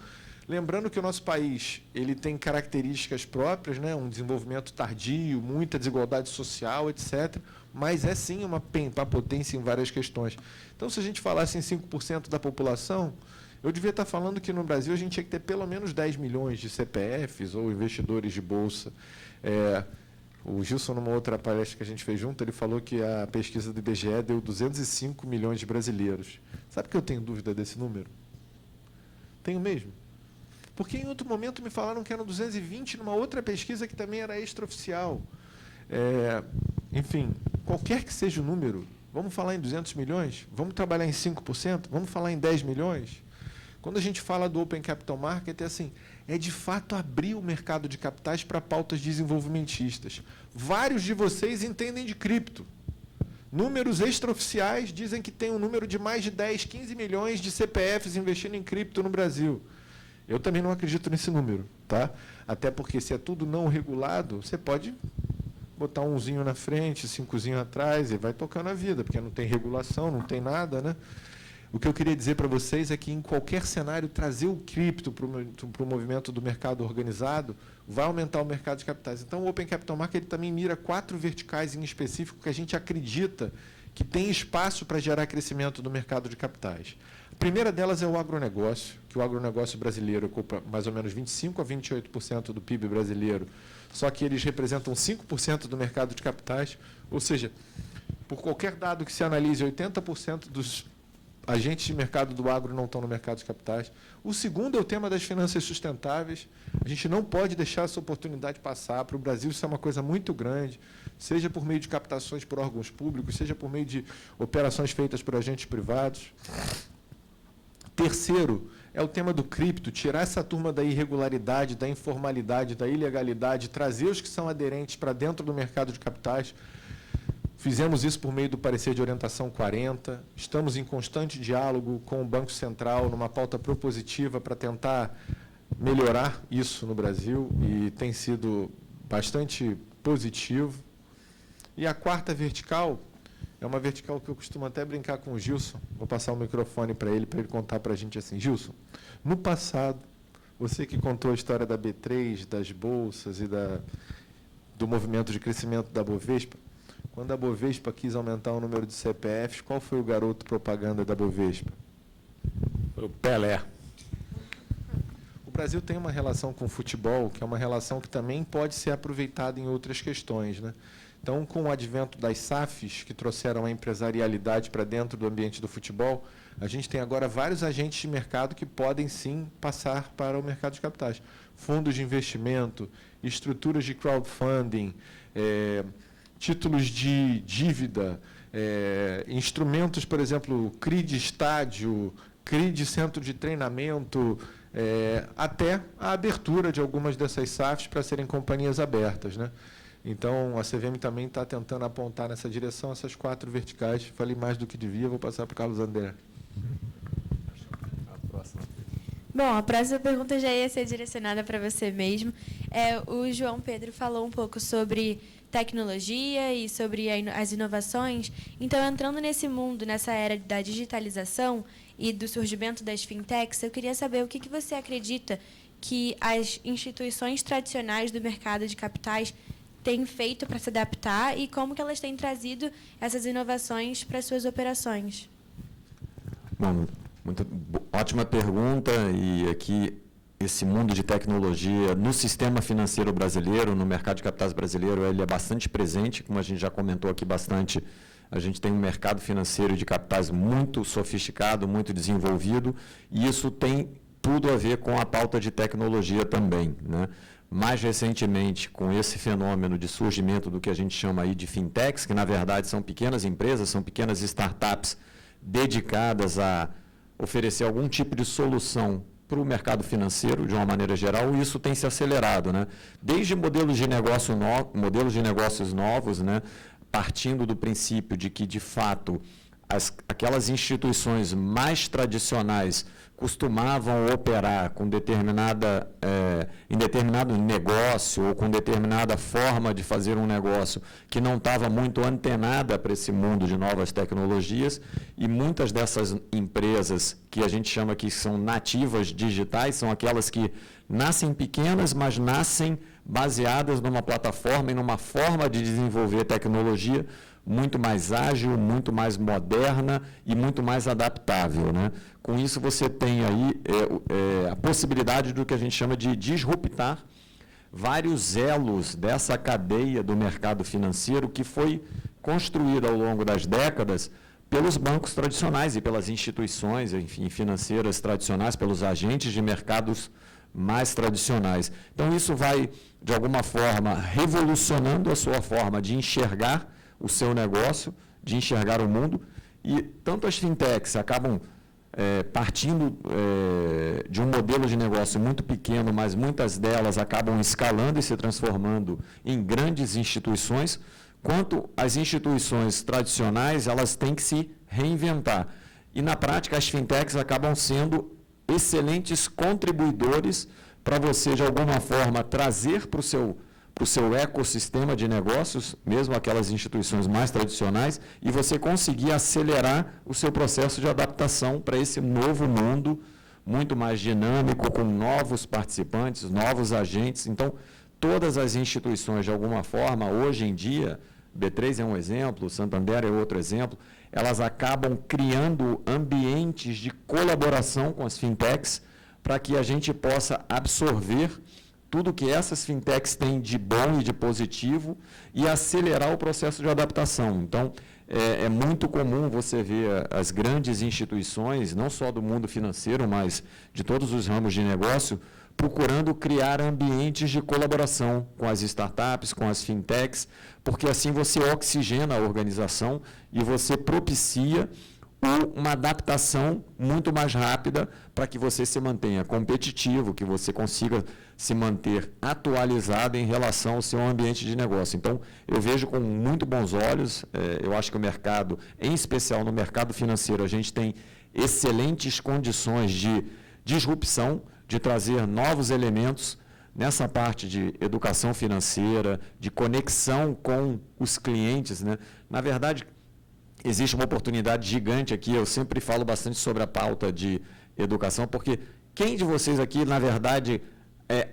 Lembrando que o nosso país ele tem características próprias, né? Um desenvolvimento tardio, muita desigualdade social, etc. Mas é sim uma potência em várias questões. Então, se a gente falasse em 5% da população, eu devia estar falando que no Brasil a gente tinha que ter pelo menos 10 milhões de CPFs ou investidores de bolsa. O Gilson, numa outra palestra que a gente fez junto, ele falou que a pesquisa do IBGE deu 205 milhões de brasileiros. Sabe que eu tenho dúvida desse número? Tenho mesmo. Porque em outro momento me falaram que eram 220 numa outra pesquisa que também era extraoficial. Enfim, qualquer que seja o número, vamos falar em 200 milhões? Vamos trabalhar em 5%? Vamos falar em 10 milhões? Quando a gente fala do Open Capital Market, é de fato abrir o mercado de capitais para pautas desenvolvimentistas. Vários de vocês entendem de cripto. Números extraoficiais dizem que tem um número de mais de 10, 15 milhões de CPFs investindo em cripto no Brasil. Eu também não acredito nesse número, tá? Até porque, se é tudo não regulado, você pode botar um zinho na frente, 5zinho atrás, e vai tocando a vida, porque não tem regulação, não tem nada, né? O que eu queria dizer para vocês é que, em qualquer cenário, trazer o cripto para o movimento do mercado organizado vai aumentar o mercado de capitais. Então, o Open Capital Market ele também mira 4 verticais em específico que a gente acredita que tem espaço para gerar crescimento do mercado de capitais. A primeira delas é o agronegócio, que o agronegócio brasileiro ocupa mais ou menos 25% a 28% do PIB brasileiro, só que eles representam 5% do mercado de capitais, ou seja, por qualquer dado que se analise, 80% dos agentes de mercado do agro não estão no mercado de capitais. O segundo é o tema das finanças sustentáveis. A gente não pode deixar essa oportunidade passar. Para o Brasil, isso é uma coisa muito grande, seja por meio de captações por órgãos públicos, seja por meio de operações feitas por agentes privados. Terceiro é o tema do cripto, tirar essa turma da irregularidade, da informalidade, da ilegalidade, trazer os que são aderentes para dentro do mercado de capitais. Fizemos isso por meio do parecer de orientação 40. Estamos em constante diálogo com o Banco Central, numa pauta propositiva para tentar melhorar isso no Brasil, e tem sido bastante positivo. E a quarta vertical é uma vertical que eu costumo até brincar com o Gilson. Vou passar o microfone para ele contar para a gente assim. Gilson, no passado, você que contou a história da B3, das bolsas e do movimento de crescimento da Bovespa, quando a Bovespa quis aumentar o número de CPFs, qual foi o garoto propaganda da Bovespa? Foi o Pelé. O Brasil tem uma relação com o futebol, que é uma relação que também pode ser aproveitada em outras questões, né? Então, com o advento das SAFs, que trouxeram a empresarialidade para dentro do ambiente do futebol, a gente tem agora vários agentes de mercado que podem, sim, passar para o mercado de capitais. Fundos de investimento, estruturas de crowdfunding, títulos de dívida, instrumentos, por exemplo, CRI de estádio, CRI de centro de treinamento, até a abertura de algumas dessas SAFs para serem companhias abertas, né? Então, a CVM também está tentando apontar nessa direção essas 4 verticais. Falei mais do que devia, vou passar para o Carlos André. Bom, a próxima pergunta já ia ser direcionada para você mesmo. O João Pedro falou um pouco sobre tecnologia e sobre as inovações. Então, entrando nesse mundo, nessa era da digitalização e do surgimento das fintechs, eu queria saber o que você acredita que as instituições tradicionais do mercado de capitais têm feito para se adaptar e como que elas têm trazido essas inovações para as suas operações. Bom, ótima pergunta. E aqui, esse mundo de tecnologia no sistema financeiro brasileiro, no mercado de capitais brasileiro, ele é bastante presente, como a gente já comentou aqui bastante. A gente tem um mercado financeiro de capitais muito sofisticado, muito desenvolvido, e isso tem tudo a ver com a pauta de tecnologia também, né? Mais recentemente, com esse fenômeno de surgimento do que a gente chama aí de fintechs, que na verdade são pequenas empresas, são pequenas startups dedicadas a oferecer algum tipo de solução para o mercado financeiro, de uma maneira geral, e isso tem se acelerado, né? Desde modelos de negócios novos, né? Partindo do princípio de que, de fato, aquelas instituições mais tradicionais costumavam operar com em determinado negócio ou com determinada forma de fazer um negócio que não estava muito antenada para esse mundo de novas tecnologias, e muitas dessas empresas que a gente chama que são nativas digitais são aquelas que nascem pequenas, mas nascem baseadas numa plataforma e numa forma de desenvolver tecnologia muito mais ágil, muito mais moderna e muito mais adaptável, né? Com isso, você tem aí a possibilidade do que a gente chama de disruptar vários elos dessa cadeia do mercado financeiro que foi construída ao longo das décadas pelos bancos tradicionais e pelas instituições, enfim, financeiras tradicionais, pelos agentes de mercados mais tradicionais. Então, isso vai, de alguma forma, revolucionando a sua forma de enxergar o seu negócio, de enxergar o mundo, e tanto as fintechs acabam partindo de um modelo de negócio muito pequeno, mas muitas delas acabam escalando e se transformando em grandes instituições, quanto as instituições tradicionais, elas têm que se reinventar. E, na prática, as fintechs acabam sendo excelentes contribuidores para você, de alguma forma, trazer para o seu ecossistema de negócios, mesmo aquelas instituições mais tradicionais, e você conseguir acelerar o seu processo de adaptação para esse novo mundo, muito mais dinâmico, com novos participantes, novos agentes. Então, todas as instituições, de alguma forma, hoje em dia, B3 é um exemplo, Santander é outro exemplo, elas acabam criando ambientes de colaboração com as fintechs para que a gente possa absorver tudo que essas fintechs têm de bom e de positivo e acelerar o processo de adaptação. Então, é muito comum você ver as grandes instituições, não só do mundo financeiro, mas de todos os ramos de negócio, procurando criar ambientes de colaboração com as startups, com as fintechs, porque assim você oxigena a organização e você propicia uma adaptação muito mais rápida para que você se mantenha competitivo, que você consiga se manter atualizado em relação ao seu ambiente de negócio. Então, eu vejo com muito bons olhos, eu acho que o mercado, em especial no mercado financeiro, a gente tem excelentes condições de disrupção, de trazer novos elementos nessa parte de educação financeira, de conexão com os clientes, né? Na verdade, existe uma oportunidade gigante aqui, eu sempre falo bastante sobre a pauta de educação, porque quem de vocês aqui, na verdade,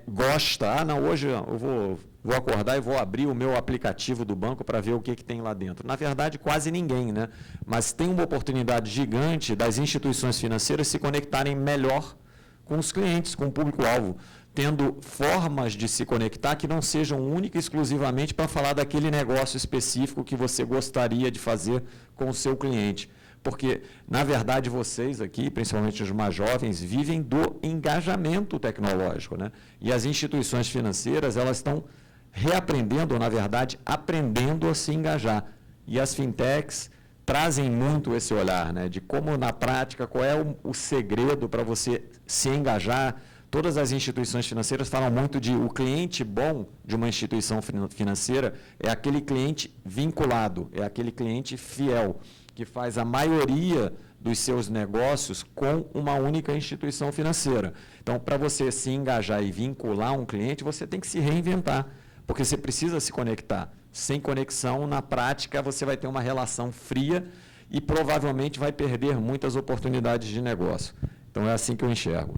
gosta, não, hoje eu vou acordar e vou abrir o meu aplicativo do banco para ver o que tem lá dentro. Na verdade, quase ninguém, né? Mas tem uma oportunidade gigante das instituições financeiras se conectarem melhor com os clientes, com o público-alvo, tendo formas de se conectar que não sejam únicas exclusivamente para falar daquele negócio específico que você gostaria de fazer com o seu cliente. Porque, na verdade, vocês aqui, principalmente os mais jovens, vivem do engajamento tecnológico, né? E as instituições financeiras, elas estão reaprendendo, ou, na verdade, aprendendo a se engajar. E as fintechs trazem muito esse olhar, né? De como, na prática, qual é o segredo para você se engajar. Todas as instituições financeiras falam muito de o cliente bom de uma instituição financeira é aquele cliente vinculado, é aquele cliente fiel, que faz a maioria dos seus negócios com uma única instituição financeira. Então, para você se engajar e vincular um cliente, você tem que se reinventar, porque você precisa se conectar. Sem conexão, na prática, você vai ter uma relação fria e provavelmente vai perder muitas oportunidades de negócio. Então, é assim que eu enxergo.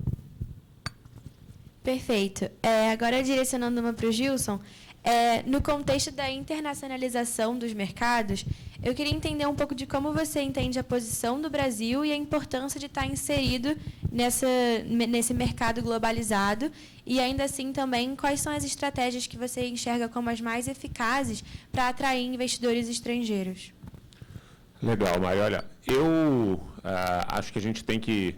Perfeito. Agora, direcionando uma para o Gilson, no contexto da internacionalização dos mercados, eu queria entender um pouco de como você entende a posição do Brasil e a importância de estar inserido nesse mercado globalizado e, ainda assim, também, quais são as estratégias que você enxerga como as mais eficazes para atrair investidores estrangeiros. Legal, Mário. Olha, eu acho que a gente tem que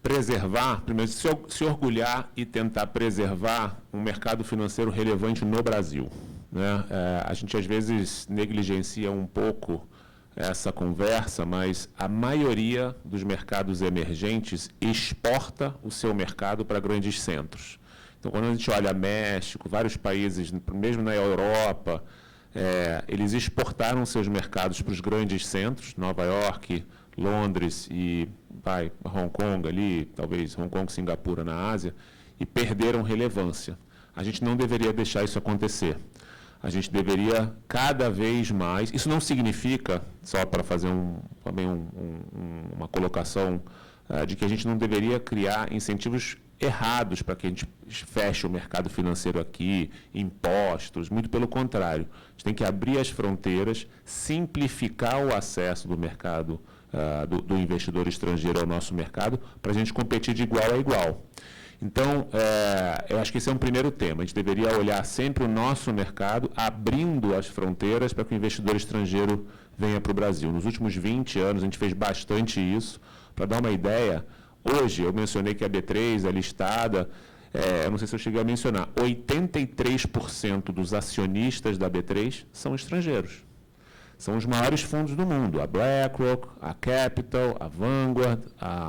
preservar, primeiro, se orgulhar e tentar preservar um mercado financeiro relevante no Brasil, né? A gente, às vezes, negligencia um pouco essa conversa, mas a maioria dos mercados emergentes exporta o seu mercado para grandes centros. Então, quando a gente olha México, vários países, mesmo na Europa, eles exportaram seus mercados para os grandes centros, Nova York, Londres e Hong Kong ali, talvez Hong Kong, Singapura na Ásia, e perderam relevância. A gente não deveria deixar isso acontecer. A gente deveria cada vez mais... Isso não significa, só para fazer uma colocação, de que a gente não deveria criar incentivos errados para que a gente feche o mercado financeiro aqui, impostos, muito pelo contrário. A gente tem que abrir as fronteiras, simplificar o acesso do mercado, do investidor estrangeiro ao nosso mercado, para a gente competir de igual a igual. Então, eu acho que esse é um primeiro tema. A gente deveria olhar sempre o nosso mercado, abrindo as fronteiras para que o investidor estrangeiro venha para o Brasil. Nos últimos 20 anos, a gente fez bastante isso. Para dar uma ideia, hoje, eu mencionei que a B3 é listada, eu não sei se eu cheguei a mencionar, 83% dos acionistas da B3 são estrangeiros. São os maiores fundos do mundo, a BlackRock, a Capital, a Vanguard,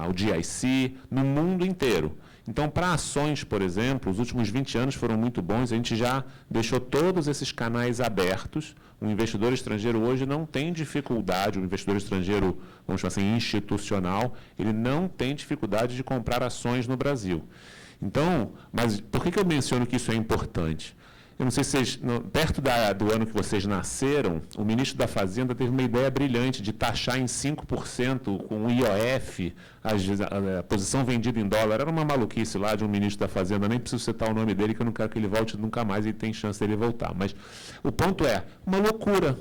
o GIC, no mundo inteiro. Então, para ações, por exemplo, os últimos 20 anos foram muito bons, a gente já deixou todos esses canais abertos. O investidor estrangeiro hoje não tem dificuldade, o investidor estrangeiro, vamos chamar assim, institucional, ele não tem dificuldade de comprar ações no Brasil. Então, mas por que eu menciono que isso é importante? Eu não sei se vocês, perto do ano que vocês nasceram, o ministro da Fazenda teve uma ideia brilhante de taxar em 5% com o IOF, a posição vendida em dólar. Era uma maluquice lá de um ministro da Fazenda, nem preciso citar o nome dele, que eu não quero que ele volte nunca mais e tem chance dele voltar. Mas o ponto é, uma loucura,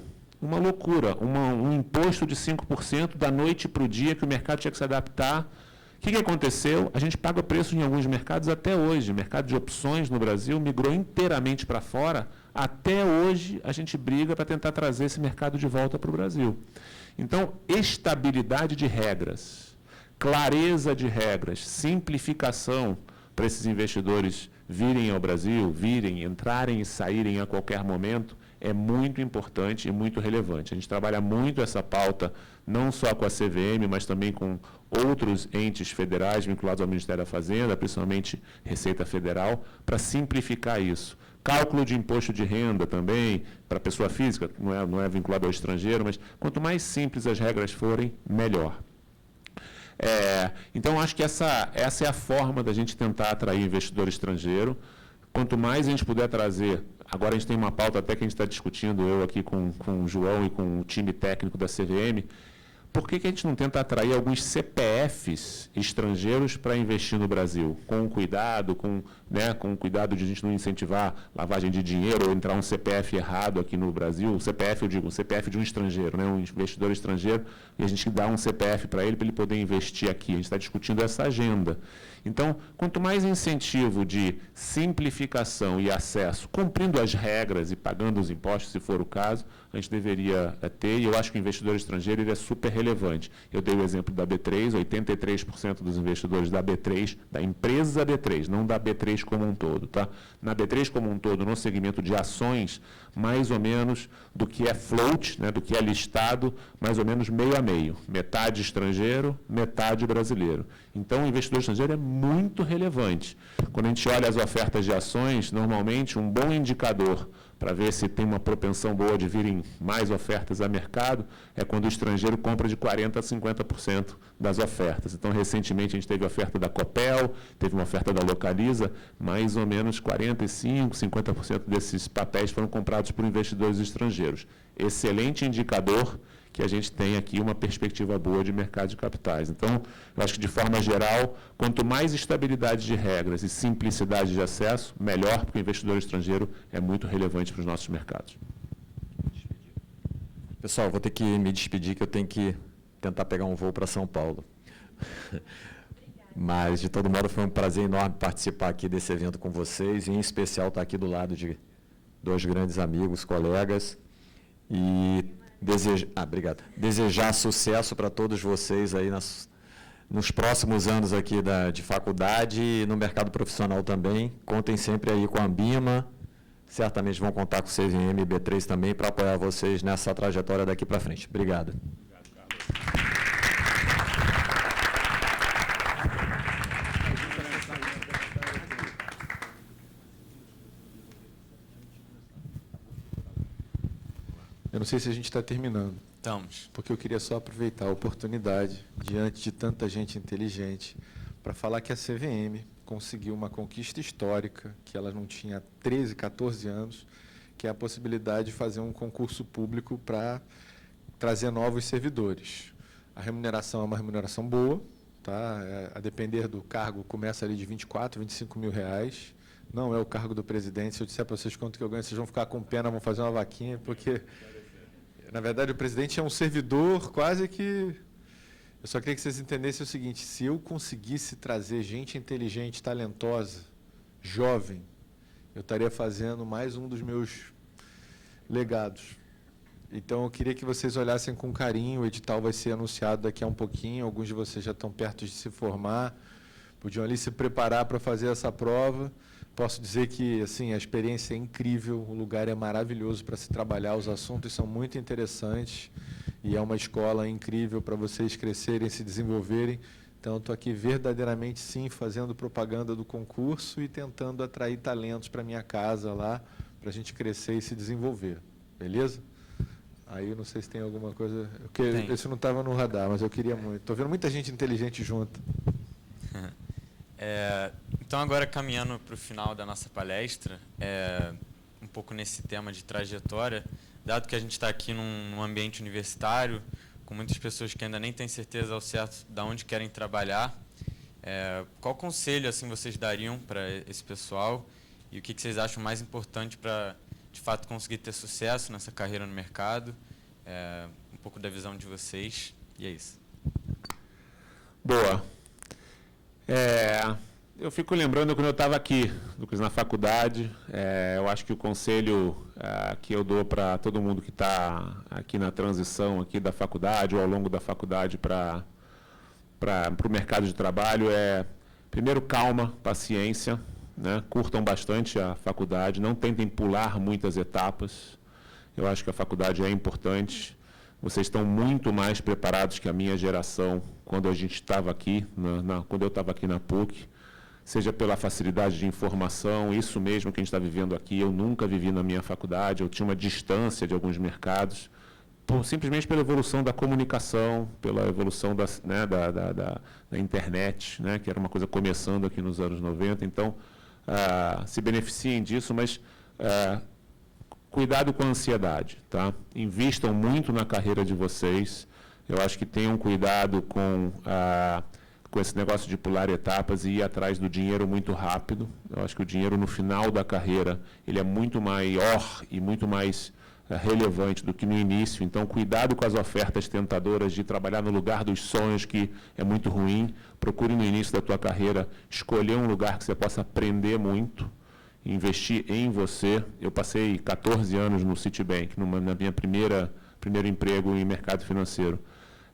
um imposto de 5% da noite para o dia que o mercado tinha que se adaptar. O que aconteceu? A gente paga preço em alguns mercados até hoje. O mercado de opções no Brasil migrou inteiramente para fora. Até hoje, a gente briga para tentar trazer esse mercado de volta para o Brasil. Então, estabilidade de regras, clareza de regras, simplificação para esses investidores virem ao Brasil, entrarem e saírem a qualquer momento, é muito importante e muito relevante. A gente trabalha muito essa pauta, não só com a CVM, mas também com outros entes federais vinculados ao Ministério da Fazenda, principalmente Receita Federal, para simplificar isso. Cálculo de imposto de renda também, para pessoa física, não é vinculado ao estrangeiro, mas quanto mais simples as regras forem, melhor. Então, acho que essa é a forma da gente tentar atrair investidor estrangeiro. Quanto mais a gente puder trazer... Agora a gente tem uma pauta até que a gente está discutindo, eu aqui com o João e com o time técnico da CVM, por que a gente não tenta atrair alguns CPFs estrangeiros para investir no Brasil? Com cuidado, com cuidado de a gente não incentivar lavagem de dinheiro ou entrar um CPF errado aqui no Brasil. O CPF, eu digo, um CPF de um estrangeiro, um investidor estrangeiro, e a gente dá um CPF para ele poder investir aqui. A gente está discutindo essa agenda. Então, quanto mais incentivo de simplificação e acesso, cumprindo as regras e pagando os impostos, se for o caso, a gente deveria ter, e eu acho que o investidor estrangeiro ele é super relevante. Eu dei o exemplo da B3, 83% dos investidores da B3, da empresa B3, não da B3 como um todo. Tá? Na B3 como um todo, no segmento de ações, mais ou menos do que é float, do que é listado, mais ou menos meio a meio. Metade estrangeiro, metade brasileiro. Então, o investidor estrangeiro é muito relevante. Quando a gente olha as ofertas de ações, normalmente um bom indicador para ver se tem uma propensão boa de virem mais ofertas a mercado, é quando o estrangeiro compra de 40% a 50% das ofertas. Então, recentemente, a gente teve a oferta da Copel, teve uma oferta da Localiza, mais ou menos 45%, 50% desses papéis foram comprados por investidores estrangeiros. Excelente indicador que a gente tem aqui uma perspectiva boa de mercado de capitais. Então, eu acho que, de forma geral, quanto mais estabilidade de regras e simplicidade de acesso, melhor, porque o investidor estrangeiro é muito relevante para os nossos mercados. Pessoal, vou ter que me despedir, que eu tenho que tentar pegar um voo para São Paulo. Mas, de todo modo, foi um prazer enorme participar aqui desse evento com vocês, e, em especial, estar aqui do lado de dois grandes amigos, colegas, e desejar sucesso para todos vocês aí nos próximos anos aqui de faculdade e no mercado profissional também. Contem sempre aí com a Ambima, certamente vão contar com o CVM e B3 também para apoiar vocês nessa trajetória daqui para frente. Obrigado. Eu não sei se a gente está terminando. Estamos. Porque eu queria só aproveitar a oportunidade, diante de tanta gente inteligente, para falar que a CVM conseguiu uma conquista histórica, que ela não tinha 13, 14 anos, que é a possibilidade de fazer um concurso público para trazer novos servidores. A remuneração é uma remuneração boa, tá? A depender do cargo, começa ali de 24, 25 mil reais. Não é o cargo do presidente. Se eu disser para vocês quanto que eu ganho, vocês vão ficar com pena, vão fazer uma vaquinha, porque, na verdade, o presidente é um servidor quase que... Eu só queria que vocês entendessem o seguinte: se eu conseguisse trazer gente inteligente, talentosa, jovem, eu estaria fazendo mais um dos meus legados. Então, eu queria que vocês olhassem com carinho. O edital vai ser anunciado daqui a um pouquinho. Alguns de vocês já estão perto de se formar. Podiam ali se preparar para fazer essa prova. Posso dizer que assim, a experiência é incrível, o lugar é maravilhoso para se trabalhar, os assuntos são muito interessantes e é uma escola incrível para vocês crescerem, se desenvolverem. Então, estou aqui verdadeiramente, sim, fazendo propaganda do concurso e tentando atrair talentos para a minha casa lá, para a gente crescer e se desenvolver. Beleza? Aí, eu não sei se tem alguma coisa... Esse não estava no radar, mas eu queria muito. Estou vendo muita gente inteligente junto. Então, agora, caminhando para o final da nossa palestra, um pouco nesse tema de trajetória, dado que a gente está aqui num ambiente universitário, com muitas pessoas que ainda nem têm certeza ao certo de onde querem trabalhar, qual conselho assim, vocês dariam para esse pessoal e o que vocês acham mais importante para, de fato, conseguir ter sucesso nessa carreira no mercado? Um pouco da visão de vocês, e é isso. Boa. Eu fico lembrando quando eu estava aqui, Lucas, na faculdade, eu acho que o conselho que eu dou para todo mundo que está aqui na transição aqui da faculdade ou ao longo da faculdade para o mercado de trabalho é, primeiro, calma, paciência, né? Curtam bastante a faculdade, não tentem pular muitas etapas. Eu acho que a faculdade é importante. Vocês estão muito mais preparados que a minha geração quando a gente estava aqui, quando eu estava aqui na PUC, seja pela facilidade de informação, isso mesmo que a gente está vivendo aqui, eu nunca vivi na minha faculdade, eu tinha uma distância de alguns mercados, simplesmente pela evolução da comunicação, pela evolução da internet, né, que era uma coisa começando aqui nos anos 90, então, se beneficiem disso, mas cuidado com a ansiedade, tá? Invistam muito na carreira de vocês. Eu acho que tenham cuidado com esse negócio de pular etapas e ir atrás do dinheiro muito rápido. Eu acho que o dinheiro no final da carreira ele é muito maior e muito mais relevante do que no início. Então, cuidado com as ofertas tentadoras de trabalhar no lugar dos sonhos, que é muito ruim. Procure no início da tua carreira escolher um lugar que você possa aprender muito, investir em você. Eu passei 14 anos no Citibank, na minha primeiro emprego em mercado financeiro.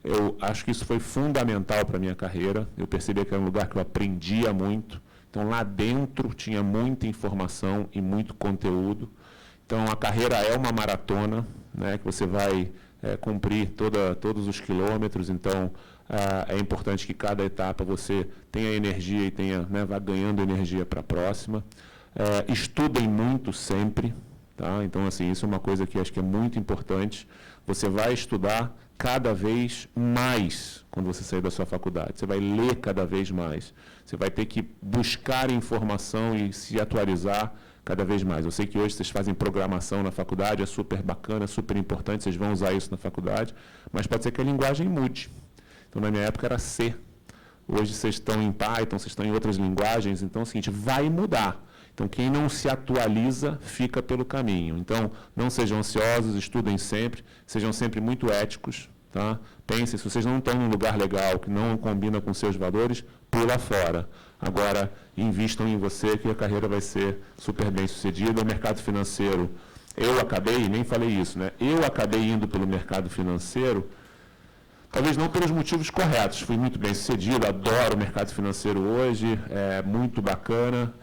Eu acho que isso foi fundamental para a minha carreira. Eu percebi que era um lugar que eu aprendia muito. Então, lá dentro tinha muita informação e muito conteúdo. Então, a carreira é uma maratona, né, que você vai cumprir todos os quilômetros. Então, é importante que cada etapa você tenha energia e vá ganhando energia para a próxima. Estudem muito sempre, tá? Então, assim, isso é uma coisa que acho que é muito importante. Você vai estudar cada vez mais quando você sair da sua faculdade. Você vai ler cada vez mais. Você vai ter que buscar informação e se atualizar cada vez mais. Eu sei que hoje vocês fazem programação na faculdade, é super bacana, super importante, vocês vão usar isso na faculdade, mas pode ser que a linguagem mude. Então, na minha época era C. Hoje vocês estão em Python, vocês estão em outras linguagens, então é o seguinte, vai mudar. Então, quem não se atualiza, fica pelo caminho. Então, não sejam ansiosos, estudem sempre, sejam sempre muito éticos, tá? Pensem, se vocês não estão num lugar legal, que não combina com seus valores, pula fora. Agora, invistam em você, que a carreira vai ser super bem sucedida. O mercado financeiro, eu acabei, nem falei isso, né? Eu acabei indo pelo mercado financeiro, talvez não pelos motivos corretos. Fui muito bem sucedido, adoro o mercado financeiro hoje, é muito bacana.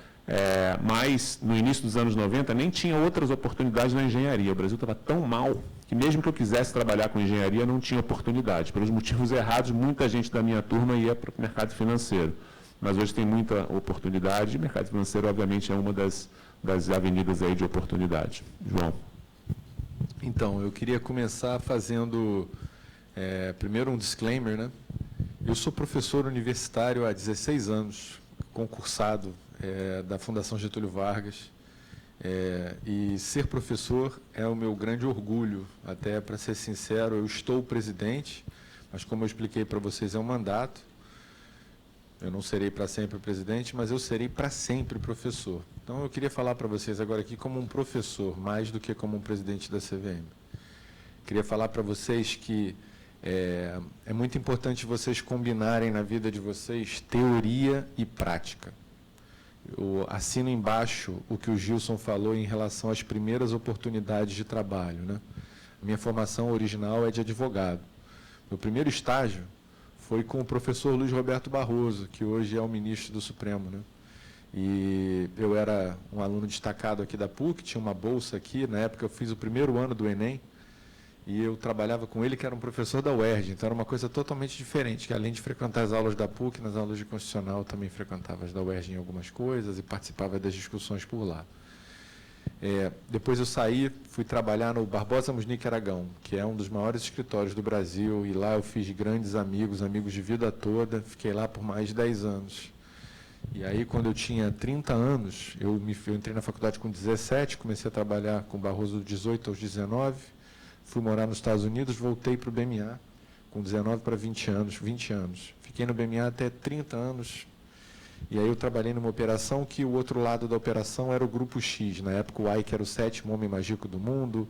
Mas no início dos anos 90 nem tinha outras oportunidades na engenharia. O Brasil estava tão mal que mesmo que eu quisesse trabalhar com engenharia, não tinha oportunidade. Pelos motivos errados, muita gente da minha turma ia para o mercado financeiro. Mas hoje tem muita oportunidade e o mercado financeiro, obviamente, é uma das avenidas aí de oportunidade. João. Então, eu queria começar fazendo, primeiro, um disclaimer, né? Eu sou professor universitário há 16 anos, concursado da Fundação Getúlio Vargas, e ser professor é o meu grande orgulho. Até, para ser sincero, eu estou presidente, mas, como eu expliquei para vocês, é um mandato. Eu não serei para sempre presidente, mas eu serei para sempre professor. Então, eu queria falar para vocês agora aqui como um professor, mais do que como um presidente da CVM. Queria falar para vocês que é muito importante vocês combinarem na vida de vocês teoria e prática. Eu assino embaixo o que o Gilson falou em relação às primeiras oportunidades de trabalho, né? Minha formação original é de advogado. Meu primeiro estágio foi com o professor Luiz Roberto Barroso, que hoje é o ministro do Supremo, né? E eu era um aluno destacado aqui da PUC, tinha uma bolsa aqui, na época eu fiz o primeiro ano do Enem, e eu trabalhava com ele, que era um professor da UERJ, então era uma coisa totalmente diferente, que além de frequentar as aulas da PUC, nas aulas de Constitucional, eu também frequentava as da UERJ em algumas coisas e participava das discussões por lá. Depois eu saí, fui trabalhar no Barbosa Musnic Aragão, que é um dos maiores escritórios do Brasil, e lá eu fiz grandes amigos de vida toda, fiquei lá por mais de 10 anos. E aí, quando eu tinha 30 anos, eu entrei na faculdade com 17, comecei a trabalhar com o Barroso dos 18 aos 19, fui morar nos Estados Unidos, voltei para o BMA com 19 para 20 anos. Fiquei no BMA até 30 anos, e aí eu trabalhei numa operação que o outro lado da operação era o Grupo X. Na época, o Ike era o 7º homem mais rico do mundo,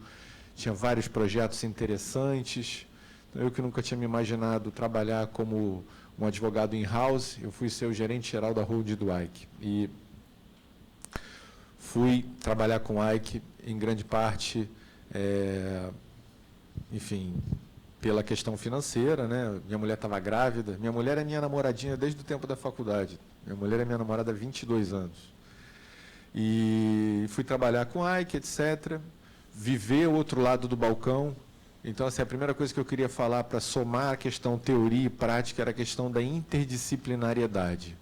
tinha vários projetos interessantes. Eu que nunca tinha me imaginado trabalhar como um advogado in-house, eu fui ser o gerente-geral da holding do Ike. E fui trabalhar com o Ike, em grande parte, enfim, pela questão financeira, né? Minha mulher estava grávida. Minha mulher é minha namoradinha desde o tempo da faculdade. Minha mulher é minha namorada há 22 anos. E fui trabalhar com o Ike, etc. Viver o outro lado do balcão. Então, assim, a primeira coisa que eu queria falar para somar a questão teoria e prática era a questão da interdisciplinariedade.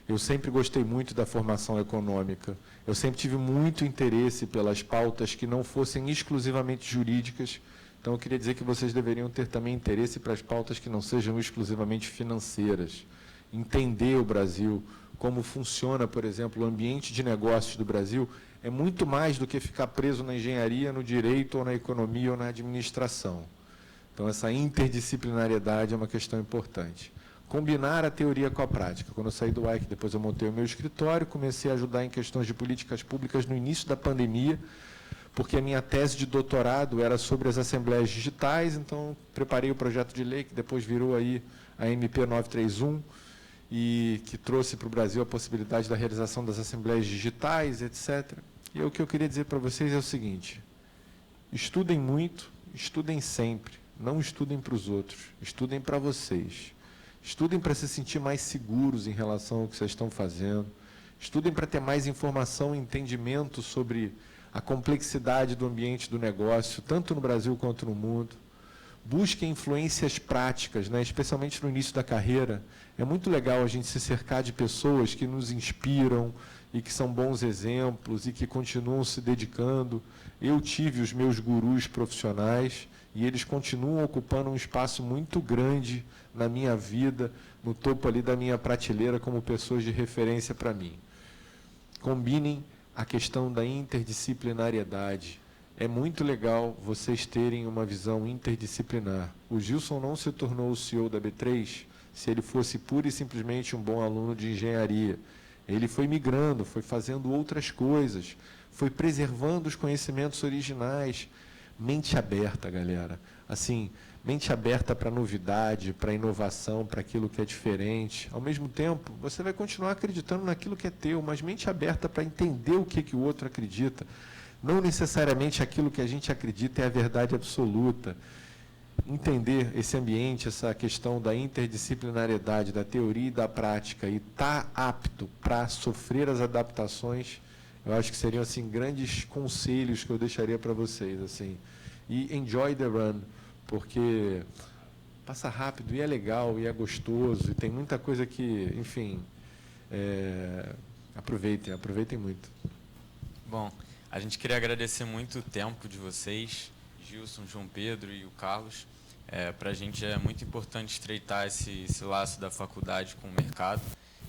Eu sempre gostei muito da formação econômica. Eu sempre tive muito interesse pelas pautas que não fossem exclusivamente jurídicas. Então, eu queria dizer que vocês deveriam ter também interesse para as pautas que não sejam exclusivamente financeiras. Entender o Brasil, como funciona, por exemplo, o ambiente de negócios do Brasil, é muito mais do que ficar preso na engenharia, no direito, ou na economia, ou na administração. Então, essa interdisciplinariedade é uma questão importante. Combinar a teoria com a prática. Quando eu saí do Ike, depois eu montei o meu escritório, comecei a ajudar em questões de políticas públicas no início da pandemia, porque a minha tese de doutorado era sobre as assembleias digitais, então preparei o projeto de lei, que depois virou aí a MP 931, e que trouxe para o Brasil a possibilidade da realização das assembleias digitais, etc. E o que eu queria dizer para vocês é o seguinte: estudem muito, estudem sempre, não estudem para os outros, estudem para vocês. Estudem para se sentir mais seguros em relação ao que vocês estão fazendo, estudem para ter mais informação e entendimento sobre a complexidade do ambiente do negócio, tanto no Brasil quanto no mundo. Busquem influências práticas, né? Especialmente no início da carreira. É muito legal a gente se cercar de pessoas que nos inspiram e que são bons exemplos e que continuam se dedicando. Eu tive os meus gurus profissionais e eles continuam ocupando um espaço muito grande na minha vida, no topo ali da minha prateleira, como pessoas de referência para mim. Combinem a questão da interdisciplinariedade. É muito legal vocês terem uma visão interdisciplinar. O Gilson não se tornou o CEO da B3 se ele fosse pura e simplesmente um bom aluno de engenharia. Ele foi migrando, foi fazendo outras coisas, foi preservando os conhecimentos originais. Mente aberta, galera. Assim, mente aberta para novidade, para inovação, para aquilo que é diferente. Ao mesmo tempo, você vai continuar acreditando naquilo que é teu, mas mente aberta para entender o que o outro acredita. Não necessariamente aquilo que a gente acredita é a verdade absoluta. Entender esse ambiente, essa questão da interdisciplinariedade, da teoria e da prática, e estar apto para sofrer as adaptações, eu acho que seriam assim, grandes conselhos que eu deixaria para vocês. Assim. E enjoy the run, porque passa rápido e é legal, e é gostoso, e tem muita coisa que, enfim, aproveitem muito. Bom, a gente queria agradecer muito o tempo de vocês Gilson, João Pedro e o Carlos. Para a gente é muito importante estreitar esse laço da faculdade com o mercado.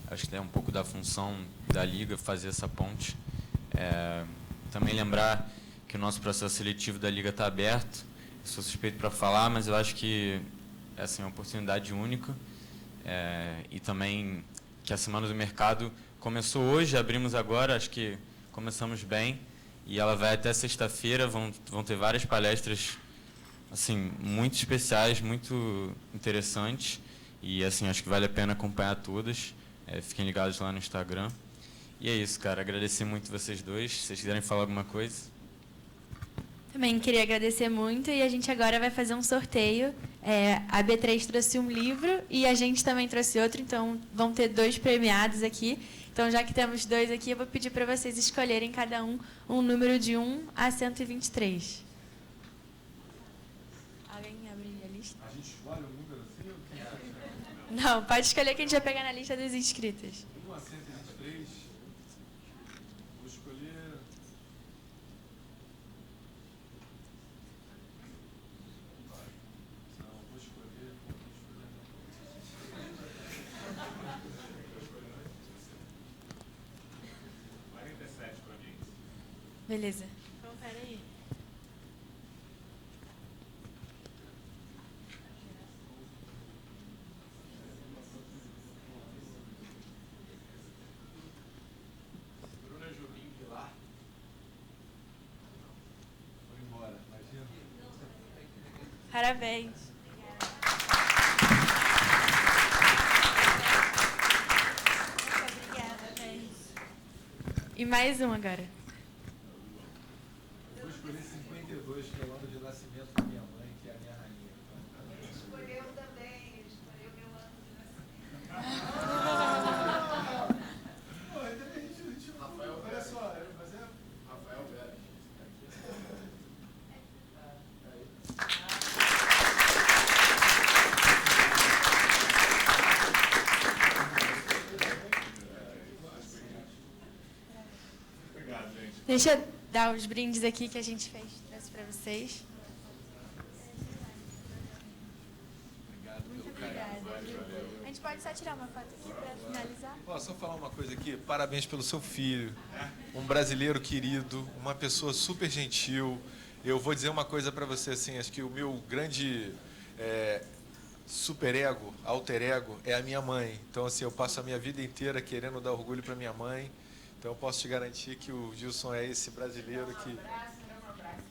Acho que é um pouco da função da Liga fazer essa ponte. Também lembrar que o nosso processo seletivo da Liga está aberto. Eu sou suspeito para falar, mas eu acho que essa é uma oportunidade única. E também que a Semana do Mercado começou hoje, abrimos agora, acho que começamos bem. E ela vai até sexta-feira, vão ter várias palestras assim, muito especiais, muito interessantes. E assim, acho que vale a pena acompanhar todas. Fiquem ligados lá no Instagram. E é isso, cara. Agradecer muito vocês dois. Se vocês quiserem falar alguma coisa. Também queria agradecer muito e a gente agora vai fazer um sorteio. A B3 trouxe um livro e a gente também trouxe outro, então vão ter 2 premiados aqui. Então, já que temos 2 aqui, eu vou pedir para vocês escolherem cada um número de 1 a 123. Alguém abrir a lista? A gente escolhe o número assim? Não, pode escolher que a gente vai pegar na lista dos inscritos. 1 a 123. Vou escolher... Não, vou escolher... Beleza. Então, peraí. Bruna Jobim Pilar. Foi embora, imagina. Parabéns. Obrigada. E mais um agora. Vou escolher 52, que é o ano de nascimento da minha mãe, que é a minha rainha. Escolheu também, ele escolheu meu ano de nascimento. Rafael, olha só, mas é Rafael Vélez. Deixa eu dar os brindes aqui que a gente trouxe para vocês. Obrigado pelo carinho. A gente pode só tirar uma foto aqui para finalizar? Posso só falar uma coisa aqui? Parabéns pelo seu filho, um brasileiro querido, uma pessoa super gentil. Eu vou dizer uma coisa para você, assim, acho que o meu grande superego, alter ego, é a minha mãe. Então, assim, eu passo a minha vida inteira querendo dar orgulho para minha mãe. Então, eu posso te garantir que o Gilson é esse brasileiro que... Um abraço.